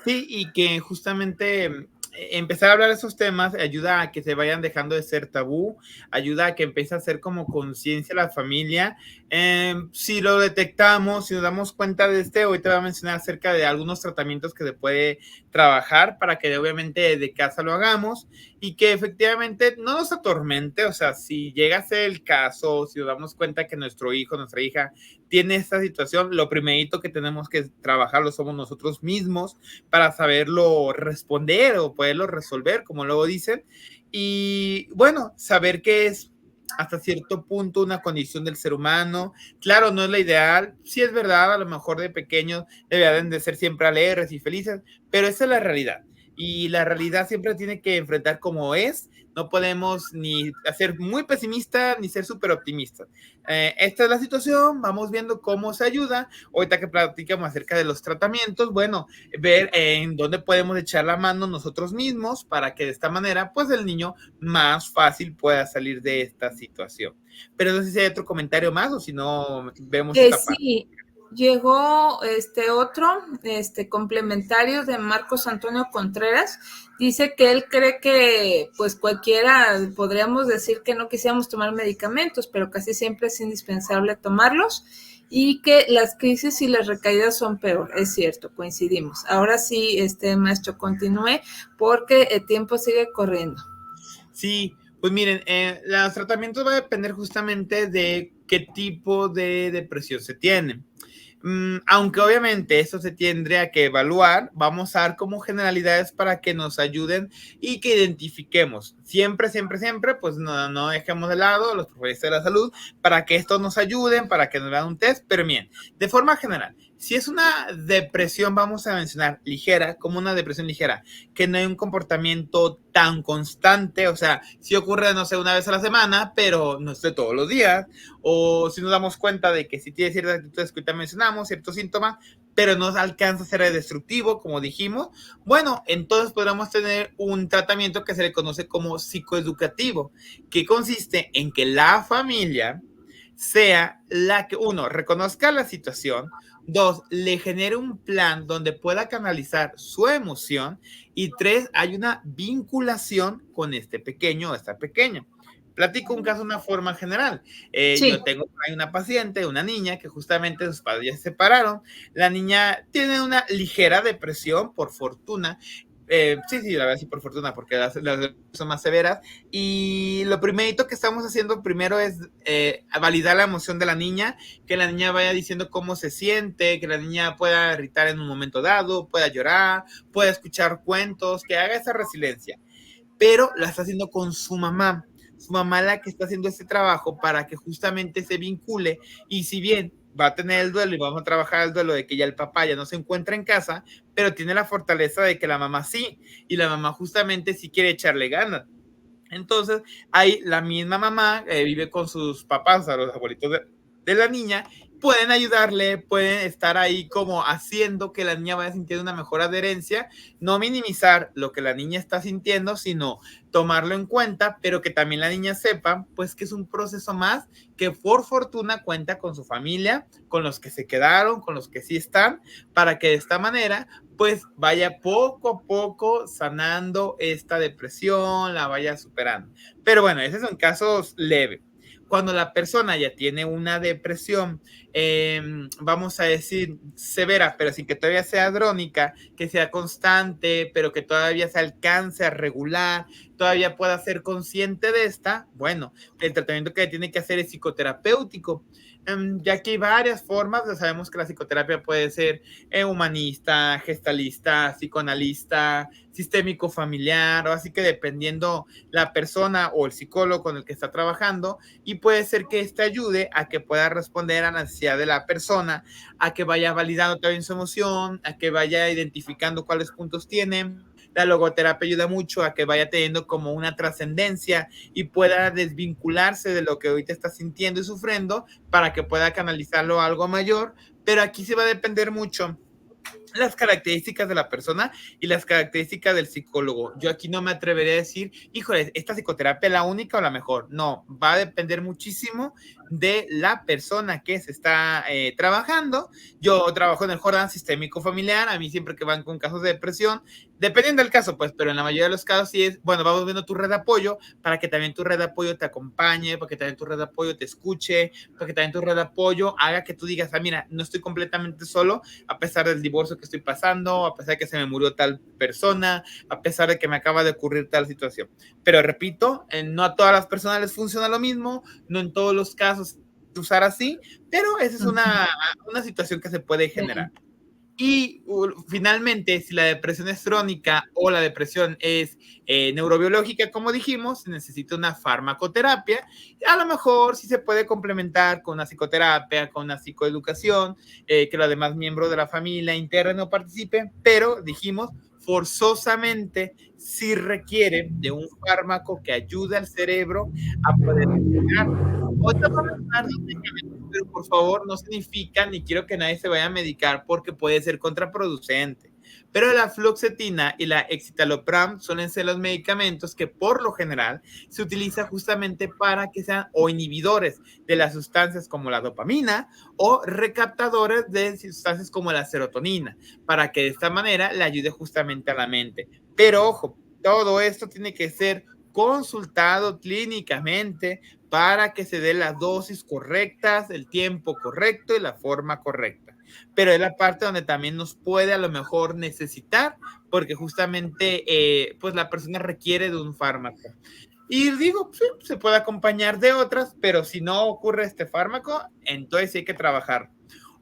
Sí, y que justamente empezar a hablar de esos temas ayuda a que se vayan dejando de ser tabú, ayuda a que empiece a ser como conciencia la familia. Si lo detectamos, si nos damos cuenta de hoy te voy a mencionar acerca de algunos tratamientos que se puede trabajar para que obviamente de casa lo hagamos y que efectivamente no nos atormente. O sea, si llega a ser el caso, si nos damos cuenta que nuestro hijo, nuestra hija tiene esta situación, lo primerito que tenemos que trabajarlo somos nosotros mismos para saberlo responder o poderlo resolver, como luego dicen. Y bueno, saber que es hasta cierto punto una condición del ser humano. Claro, no es la ideal. Sí es verdad, a lo mejor de pequeños deben de ser siempre alegres y felices, pero esa es la realidad. Y la realidad siempre tiene que enfrentar como es. No podemos ni ser muy pesimistas ni ser súper optimistas. Esta es la situación, vamos viendo cómo se ayuda. Ahorita que platicamos acerca de los tratamientos, bueno, ver en dónde podemos echar la mano nosotros mismos para que de esta manera, pues el niño más fácil pueda salir de esta situación. Pero no sé si hay otro comentario más o si no, vemos esta parte. Sí, llegó otro complementario de Marcos Antonio Contreras. Dice que él cree que pues cualquiera podríamos decir que no quisiéramos tomar medicamentos, pero casi siempre es indispensable tomarlos y que las crisis y las recaídas son peor. Es cierto, coincidimos. Ahora sí, maestro, continúe porque el tiempo sigue corriendo. Sí, pues miren, los tratamientos va a depender justamente de qué tipo de depresión se tiene. Aunque obviamente eso se tendría que evaluar, vamos a dar como generalidades para que nos ayuden y que identifiquemos. Siempre, siempre, siempre, pues no dejemos de lado a los profesionales de la salud para que estos nos ayuden, para que nos hagan un test. Pero bien, de forma general, si es una depresión, vamos a mencionar ligera, como una depresión ligera, que no hay un comportamiento tan constante, o sea, si ocurre, no sé, una vez a la semana, pero no sé, todos los días, o si nos damos cuenta de que si tiene ciertas actitudes que ahorita mencionamos, ciertos síntomas, pero no alcanza a ser destructivo, como dijimos, bueno, entonces podríamos tener un tratamiento que se le conoce como psicoeducativo, que consiste en que la familia sea la que, uno, reconozca la situación, dos, le genere un plan donde pueda canalizar su emoción y tres, hay una vinculación con este pequeño o esta pequeña. Platico un caso de una forma general. Sí. Yo tengo una paciente, una niña, que justamente sus padres ya se separaron. La niña tiene una ligera depresión, por fortuna. Sí, la verdad sí, por fortuna, porque las son más severas. Y lo primerito que estamos haciendo primero es validar la emoción de la niña, que la niña vaya diciendo cómo se siente, que la niña pueda irritar en un momento dado, pueda llorar, pueda escuchar cuentos, que haga esa resiliencia, pero la está haciendo con su mamá. Su mamá es la que está haciendo este trabajo para que justamente se vincule y si bien va a tener el duelo y vamos a trabajar el duelo de que ya el papá ya no se encuentra en casa, pero tiene la fortaleza de que la mamá sí, y la mamá justamente sí quiere echarle ganas. Entonces, ahí la misma mamá vive con sus papás, o sea, los abuelitos de la niña, pueden ayudarle, pueden estar ahí como haciendo que la niña vaya sintiendo una mejor adherencia, no minimizar lo que la niña está sintiendo, sino tomarlo en cuenta, pero que también la niña sepa, pues que es un proceso más que por fortuna cuenta con su familia, con los que se quedaron, con los que sí están, para que de esta manera pues vaya poco a poco sanando esta depresión, la vaya superando. Pero bueno, esos son casos leves. Cuando la persona ya tiene una depresión, vamos a decir, severa, pero sin que todavía sea crónica, que sea constante, pero que todavía se alcance a regular, todavía pueda ser consciente de esta, bueno, el tratamiento que tiene que hacer es psicoterapéutico. Ya que hay varias formas, ya sabemos que la psicoterapia puede ser humanista, gestalista, psicoanalista, sistémico familiar, o así que dependiendo la persona o el psicólogo con el que está trabajando, y puede ser que este ayude a que pueda responder a la necesidad de la persona, a que vaya validando también su emoción, a que vaya identificando cuáles puntos tiene. La logoterapia ayuda mucho a que vaya teniendo como una trascendencia y pueda desvincularse de lo que ahorita está sintiendo y sufriendo para que pueda canalizarlo a algo mayor, pero aquí se va a depender mucho las características de la persona y las características del psicólogo. Yo aquí no me atrevería a decir, híjole, esta psicoterapia es la única o la mejor. No, va a depender muchísimo de la persona que se está trabajando. Yo trabajo en el Jordan Sistémico Familiar, a mí siempre que van con casos de depresión, dependiendo del caso, pues, pero en la mayoría de los casos sí es, bueno, vamos viendo tu red de apoyo para que también tu red de apoyo te acompañe, para que también tu red de apoyo te escuche, para que también tu red de apoyo haga que tú digas, ah, mira, no estoy completamente solo, a pesar del divorcio que estoy pasando, a pesar de que se me murió tal persona, a pesar de que me acaba de ocurrir tal situación. Pero repito, no a todas las personas les funciona lo mismo, no en todos los casos usar así, pero esa es una situación que se puede generar. Y finalmente, si la depresión es crónica o la depresión es neurobiológica, como dijimos, se necesita una farmacoterapia. A lo mejor sí se puede complementar con una psicoterapia, con una psicoeducación, que los demás miembros de la familia integren o participen, pero dijimos, forzosamente sí requiere de un fármaco que ayude al cerebro a poder funcionar. Ahorita vamos a hablar de un medicamento, pero por favor no significa ni quiero que nadie se vaya a medicar porque puede ser contraproducente. Pero la fluoxetina y la escitalopram suelen ser los medicamentos que por lo general se utiliza justamente para que sean o inhibidores de las sustancias como la dopamina o recaptadores de sustancias como la serotonina, para que de esta manera le ayude justamente a la mente. Pero ojo, todo esto tiene que ser consultado clínicamente para que se dé las dosis correctas, el tiempo correcto y la forma correcta. Pero es la parte donde también nos puede a lo mejor necesitar, porque justamente pues la persona requiere de un fármaco. Y digo, sí, se puede acompañar de otras, pero si no ocurre este fármaco, entonces sí hay que trabajar.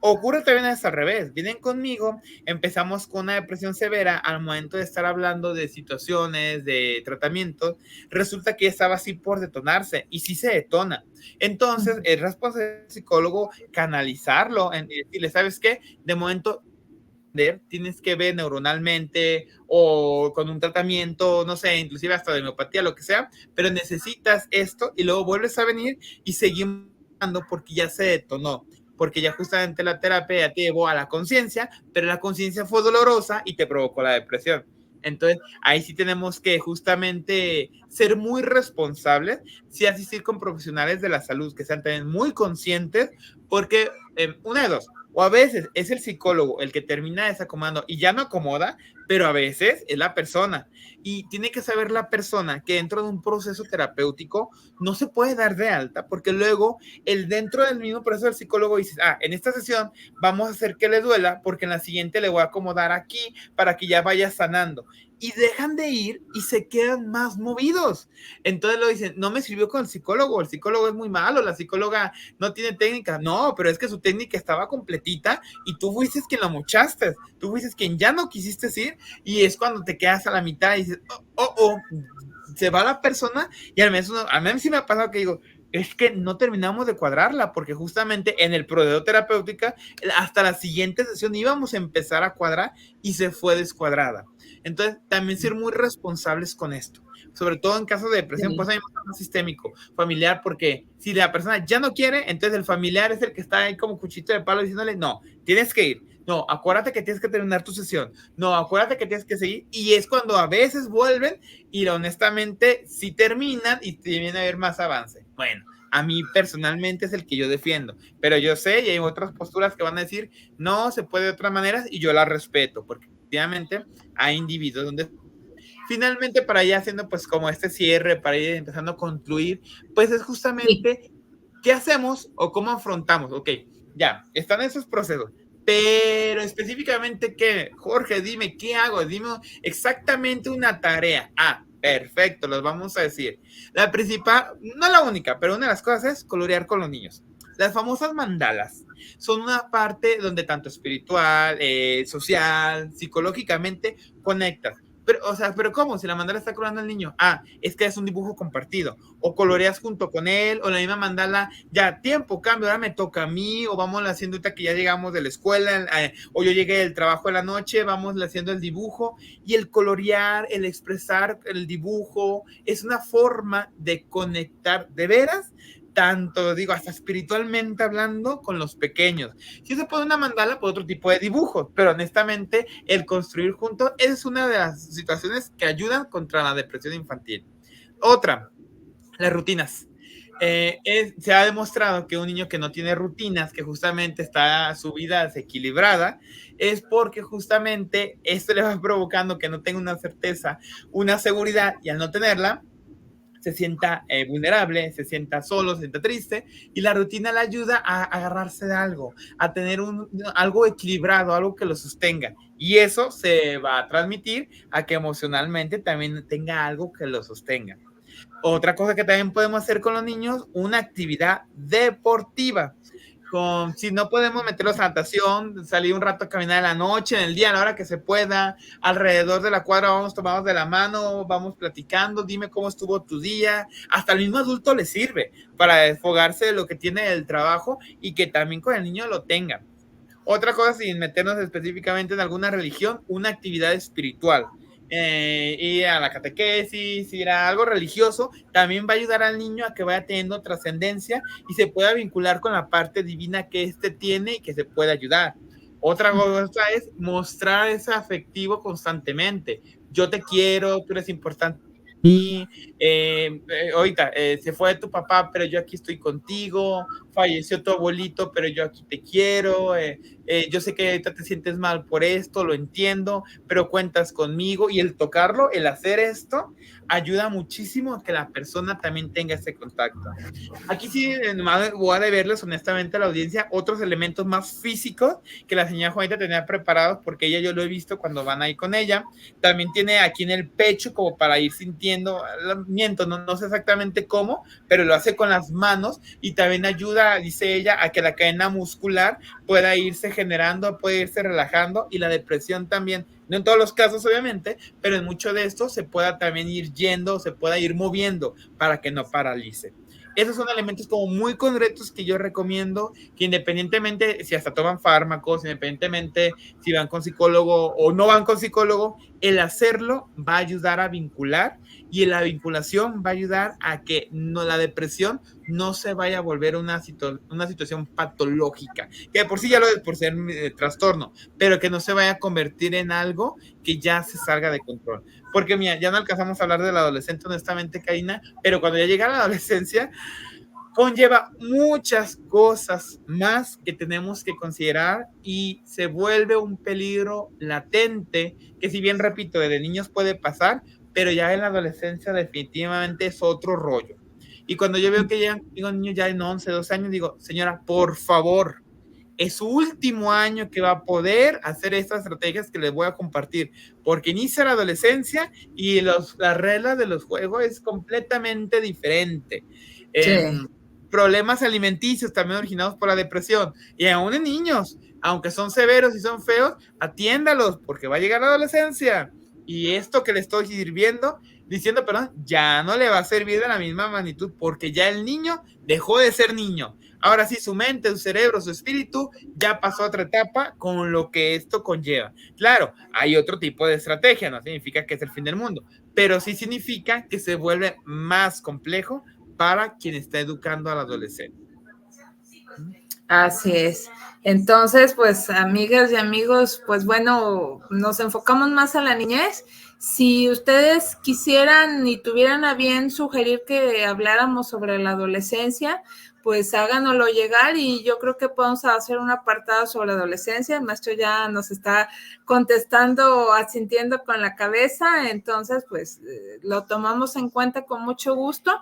Ocurre también hasta al revés. Vienen conmigo, empezamos con una depresión severa, al momento de estar hablando de situaciones, de tratamientos, resulta que estaba así por detonarse y sí se detona. Entonces, es responsabilidad del psicólogo canalizarlo, en decirle, ¿sabes qué? De momento tienes que ver neuronalmente o con un tratamiento, no sé, inclusive hasta de homeopatía, lo que sea, pero necesitas esto y luego vuelves a venir y seguimos porque ya se detonó, porque ya justamente la terapia ya te llevó a la conciencia, pero la conciencia fue dolorosa y te provocó la depresión. Entonces, ahí sí tenemos que justamente ser muy responsables, sí asistir con profesionales de la salud que sean también muy conscientes, porque una de dos, o a veces es el psicólogo el que termina desacomodando y ya no acomoda, pero a veces es la persona. Y tiene que saber la persona que dentro de un proceso terapéutico no se puede dar de alta, porque luego el dentro del mismo proceso del psicólogo dice, ah, en esta sesión vamos a hacer que le duela, porque en la siguiente le voy a acomodar aquí para que ya vaya sanando. Y dejan de ir y se quedan más movidos. Entonces lo dicen, no me sirvió con el psicólogo es muy malo, la psicóloga no tiene técnica. No, pero es que su técnica estaba completita y tú fuiste quien lo mochaste, tú fuiste quien ya no quisiste ir y es cuando te quedas a la mitad y dices, se va la persona y al menos sí me ha pasado que digo, es que no terminamos de cuadrarla porque justamente en el proceso terapéutica hasta la siguiente sesión íbamos a empezar a cuadrar y se fue descuadrada. Entonces, también ser muy responsables con esto, sobre todo en caso de depresión, pues hay un sistémico familiar, porque si la persona ya no quiere, entonces el familiar es el que está ahí como cuchito de palo diciéndole, no, tienes que ir, no, acuérdate que tienes que terminar tu sesión, no, acuérdate que tienes que seguir, y es cuando a veces vuelven y honestamente sí terminan y viene a haber más avance. Bueno, a mí personalmente es el que yo defiendo, pero yo sé y hay otras posturas que van a decir, no, se puede de otra manera y yo la respeto, porque efectivamente hay individuos donde finalmente para ir haciendo pues como este cierre, para ir empezando a concluir, pues es justamente qué hacemos o cómo afrontamos. Ok, ya, están esos procesos, pero específicamente qué, Jorge, dime, ¿qué hago? Dime exactamente una tarea. Ah, perfecto, los vamos a decir. La principal, no la única, pero una de las cosas es colorear con los niños. Las famosas mandalas son una parte donde tanto espiritual, social, psicológicamente conectas. Pero, o sea, pero ¿cómo? Si la mandala está colorando al niño. Ah, es que es un dibujo compartido. O coloreas junto con él, o la misma mandala, ya, tiempo, cambio, ahora me toca a mí, o vamos haciendo ahorita que ya llegamos de la escuela, o yo llegué del trabajo de la noche, vamos haciendo el dibujo. Y el colorear, el expresar el dibujo, es una forma de conectar de veras tanto, digo, hasta espiritualmente hablando con los pequeños. Si se pone una mandala, pues otro tipo de dibujos, pero honestamente el construir juntos es una de las situaciones que ayudan contra la depresión infantil. Otra, las rutinas. Se ha demostrado que un niño que no tiene rutinas, que justamente está su vida desequilibrada, es porque justamente esto le va provocando que no tenga una certeza, una seguridad, y al no tenerla, se sienta vulnerable, se sienta solo, se sienta triste, y la rutina le ayuda a agarrarse de algo, a tener algo equilibrado, algo que lo sostenga, y eso se va a transmitir a que emocionalmente también tenga algo que lo sostenga. Otra cosa que también podemos hacer con los niños, una actividad deportiva. Si no podemos meterlos a natación, salir un rato a caminar en la noche, en el día, a la hora que se pueda, alrededor de la cuadra vamos tomados de la mano, vamos platicando, dime cómo estuvo tu día. Hasta el mismo adulto le sirve para desfogarse de lo que tiene el trabajo y que también con el niño lo tenga. Otra cosa, sin meternos específicamente en alguna religión, una actividad espiritual. Ir a la catequesis, ir a algo religioso, también va a ayudar al niño a que vaya teniendo trascendencia y se pueda vincular con la parte divina que éste tiene y que se puede ayudar. Otra cosa es mostrar ese afectivo constantemente. Yo te quiero, tú eres importante. Y ahorita se fue tu papá, pero yo aquí estoy contigo, falleció tu abuelito, pero yo aquí te quiero, yo sé que ahorita te sientes mal por esto, lo entiendo, pero cuentas conmigo, y el tocarlo, el hacer esto, ayuda muchísimo a que la persona también tenga ese contacto. Aquí sí voy a deberles honestamente a la audiencia otros elementos más físicos que la señora Juanita tenía preparados, porque ella yo lo he visto cuando van ahí con ella. También tiene aquí en el pecho como para ir sintiendo, miento, no sé exactamente cómo, pero lo hace con las manos y también ayuda, dice ella, a que la cadena muscular pueda irse generando, puede irse relajando, y la depresión también, no en todos los casos obviamente, pero en mucho de esto se pueda también ir yendo, se pueda ir moviendo para que no paralice. Esos son elementos como muy concretos que yo recomiendo, que independientemente si hasta toman fármacos, independientemente si van con psicólogo o no van con psicólogo, el hacerlo va a ayudar a vincular, y la vinculación va a ayudar a que la depresión no se vaya a volver una situación patológica, que de por sí ya lo es por ser trastorno, pero que no se vaya a convertir en algo que ya se salga de control. Porque mira, ya no alcanzamos a hablar del adolescente, honestamente, Karina, pero cuando ya llega a la adolescencia, conlleva muchas cosas más que tenemos que considerar, y se vuelve un peligro latente que, si bien repito, desde niños puede pasar, pero ya en la adolescencia definitivamente es otro rollo. Y cuando yo veo que llegan niños ya en 11, 12 años, digo, señora, por favor, es su último año que va a poder hacer estas estrategias que les voy a compartir, porque inicia la adolescencia y las reglas de los juegos es completamente diferente. Sí. Problemas alimenticios también originados por la depresión, y aún en niños, aunque son severos y son feos, atiéndalos, porque va a llegar la adolescencia y esto que le estoy diciendo, perdón, ya no le va a servir de la misma magnitud, porque ya el niño dejó de ser niño. Ahora sí, su mente, su cerebro, su espíritu ya pasó a otra etapa, con lo que esto conlleva. Claro, hay otro tipo de estrategia, no significa que es el fin del mundo, pero sí significa que se vuelve más complejo para quien está educando al adolescente. Así es. Entonces, pues, amigas y amigos, pues bueno, nos enfocamos más a la niñez. Si ustedes quisieran y tuvieran a bien sugerir que habláramos sobre la adolescencia, pues háganoslo llegar, y yo creo que podemos hacer un apartado sobre la adolescencia. El maestro ya nos está contestando, asintiendo con la cabeza, entonces pues lo tomamos en cuenta con mucho gusto.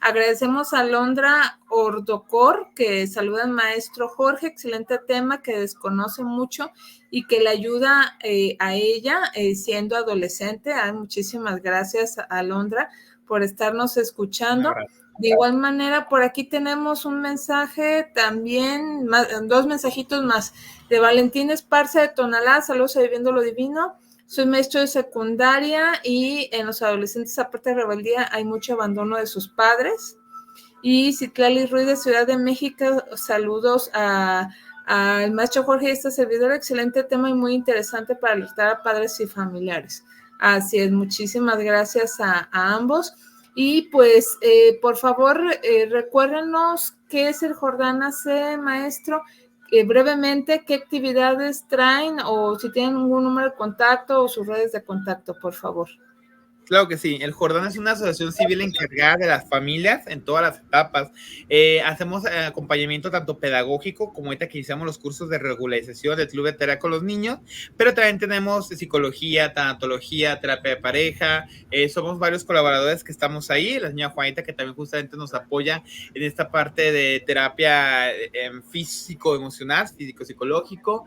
Agradecemos a Londra Ordocor, que saluda al maestro Jorge, excelente tema que desconoce mucho y que le ayuda a ella siendo adolescente. Muchísimas gracias a Londra por estarnos escuchando. De igual manera, por aquí tenemos un mensaje también, dos mensajitos más, de Valentín Esparza de Tonalá. Saludos a Viviendo lo Divino. Soy maestro de secundaria y en los adolescentes, aparte de rebeldía, hay mucho abandono de sus padres. Y Citlali Ruiz de Ciudad de México, saludos al maestro Jorge y a esta servidora. Excelente tema y muy interesante para alertar a padres y familiares. Así es, muchísimas gracias a ambos. Y pues, por favor, recuérdenos qué es el Jordana C, maestro, brevemente, qué actividades traen o si tienen algún número de contacto o sus redes de contacto, por favor. Claro que sí, el Jordán es una asociación civil encargada de las familias en todas las etapas. Hacemos acompañamiento tanto pedagógico como ahorita que iniciamos los cursos de regularización del club de terapia con los niños, pero también tenemos psicología, tanatología, terapia de pareja. Somos varios colaboradores que estamos ahí. La señora Juanita que también justamente nos apoya en esta parte de terapia físico-emocional, físico-psicológico,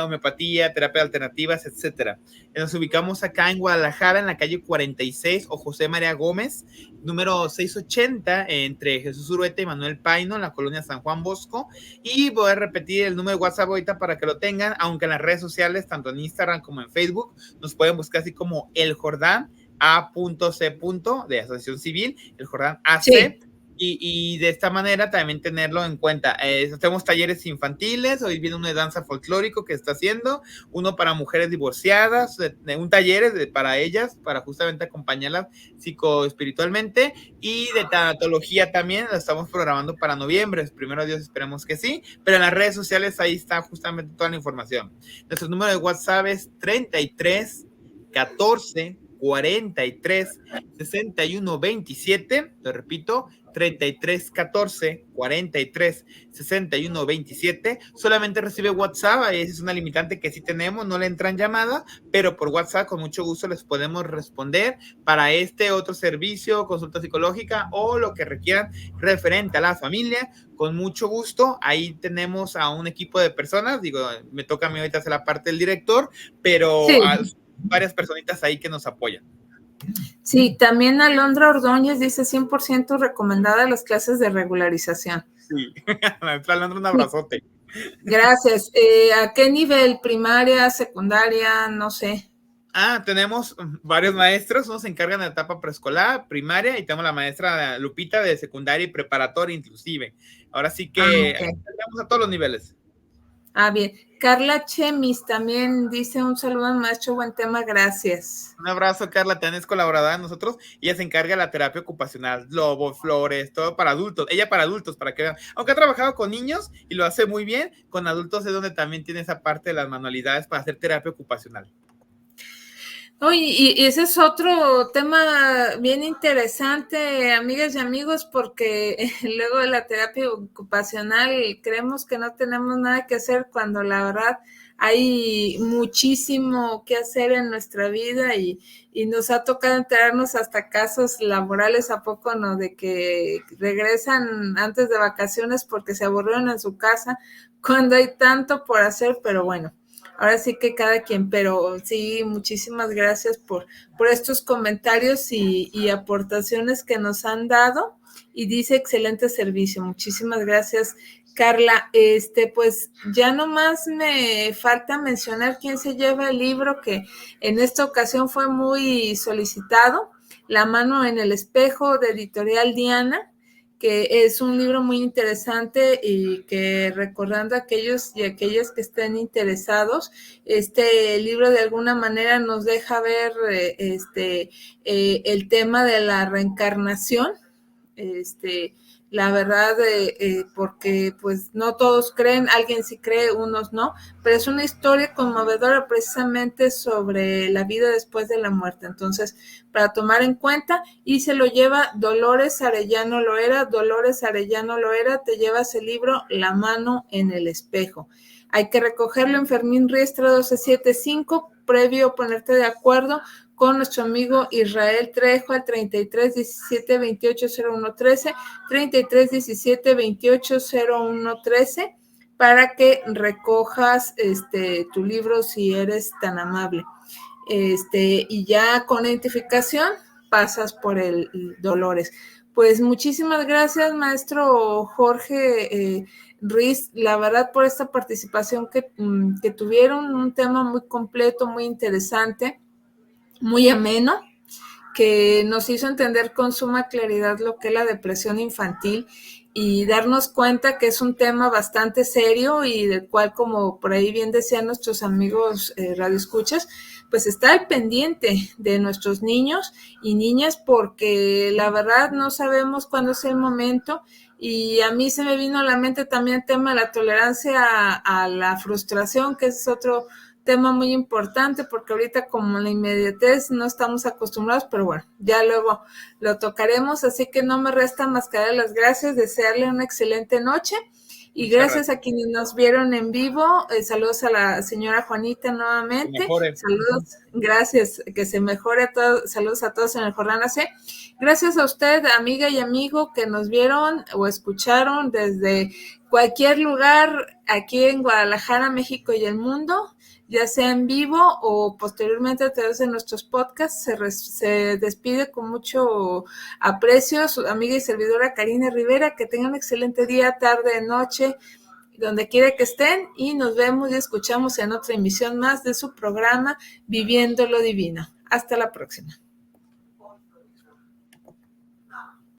homeopatía, terapia de alternativas, etcétera. Nos ubicamos acá en Guadalajara, en la calle 46 o José María Gómez, número 680, entre Jesús Urueta y Manuel Paino, en la colonia San Juan Bosco. Y voy a repetir el número de WhatsApp ahorita para que lo tengan, aunque en las redes sociales, tanto en Instagram como en Facebook, nos pueden buscar así como El Jordán A.C. de Asociación Civil, El Jordán AC. Sí. Y de esta manera también tenerlo en cuenta. Hacemos talleres infantiles, hoy viene uno de danza folclórico que está haciendo, uno para mujeres divorciadas, un taller para ellas, para justamente acompañarlas psicoespiritualmente, y de tanatología también, lo estamos programando para noviembre, primero Dios esperemos que sí, pero en las redes sociales ahí está justamente toda la información. Nuestro número de WhatsApp es 33 14 43 61 27, lo repito, 33 14 43 61 27. Solamente recibe WhatsApp, ahí es una limitante que sí tenemos, no le entran llamadas, pero por WhatsApp con mucho gusto les podemos responder para este otro servicio, consulta psicológica o lo que requieran referente a la familia. Con mucho gusto, ahí tenemos a un equipo de personas, digo, me toca a mí ahorita hacer la parte del director, pero sí, varias personitas ahí que nos apoyan. Sí, también Alondra Ordóñez dice 100% recomendada las clases de regularización. Sí, Alondra, un abrazote. Gracias. ¿A qué nivel? ¿Primaria, secundaria? No sé. Tenemos varios maestros, unos se encargan de la etapa preescolar, primaria, y tenemos la maestra Lupita de secundaria y preparatoria inclusive. Ahora sí que tenemos a todos los niveles. Bien. Carla Chemis también dice un saludo al maestro, buen tema, gracias. Un abrazo, Carla, también es colaboradora de nosotros. Ella se encarga de la terapia ocupacional, lobo, flores, todo para adultos. Ella para adultos, para que vean. Aunque ha trabajado con niños y lo hace muy bien, con adultos es donde también tiene esa parte de las manualidades para hacer terapia ocupacional. Y ese es otro tema bien interesante, amigas y amigos, porque luego de la terapia ocupacional creemos que no tenemos nada que hacer cuando la verdad hay muchísimo que hacer en nuestra vida y nos ha tocado enterarnos hasta casos laborales, ¿a poco no? De que regresan antes de vacaciones porque se aburrieron en su casa cuando hay tanto por hacer, pero bueno. Ahora sí que cada quien, pero sí, muchísimas gracias por estos comentarios y aportaciones que nos han dado. Y dice excelente servicio. Muchísimas gracias, Carla. Pues ya nomás me falta mencionar quién se lleva el libro que en esta ocasión fue muy solicitado, La mano en el espejo, de Editorial Diana, que es un libro muy interesante y que recordando a aquellos y aquellas que estén interesados, este libro de alguna manera nos deja ver el tema de la reencarnación, la verdad, porque pues no todos creen, alguien sí cree, unos no, pero es una historia conmovedora precisamente sobre la vida después de la muerte. Entonces, para tomar en cuenta, y se lo lleva Dolores Arellano Loera. Dolores Arellano Loera, te llevas el libro La mano en el espejo. Hay que recogerlo en Fermín Riestra 1275, previo ponerte de acuerdo con nuestro amigo Israel Trejo al 33 17 28 01 13, 33 17 28 01 13, para que recojas tu libro si eres tan amable. Y ya con la identificación pasas por el Dolores. Pues muchísimas gracias, maestro Jorge Ruiz, la verdad, por esta participación que tuvieron, un tema muy completo, muy interesante, muy ameno, que nos hizo entender con suma claridad lo que es la depresión infantil y darnos cuenta que es un tema bastante serio y del cual, como por ahí bien decían nuestros amigos radioescuchas, pues está al pendiente de nuestros niños y niñas, porque la verdad no sabemos cuándo es el momento. Y a mí se me vino a la mente también el tema de la tolerancia a la frustración, que es otro tema muy importante, porque ahorita como la inmediatez no estamos acostumbrados, pero bueno, ya luego lo tocaremos, así que no me resta más que darle las gracias, desearle una excelente noche y gracias a quienes nos vieron en vivo. Saludos a la señora Juanita nuevamente. Saludos, gracias, que se mejore a todos. Saludos a todos en el Jornada C. Gracias a usted, amiga y amigo, que nos vieron o escucharon desde cualquier lugar aquí en Guadalajara, México y el mundo, ya sea en vivo o posteriormente a través de nuestros podcasts. Se despide con mucho aprecio su amiga y servidora Karina Rivera. Que tengan un excelente día, tarde, noche, donde quiera que estén, y nos vemos y escuchamos en otra emisión más de su programa Viviendo lo Divino. Hasta la próxima.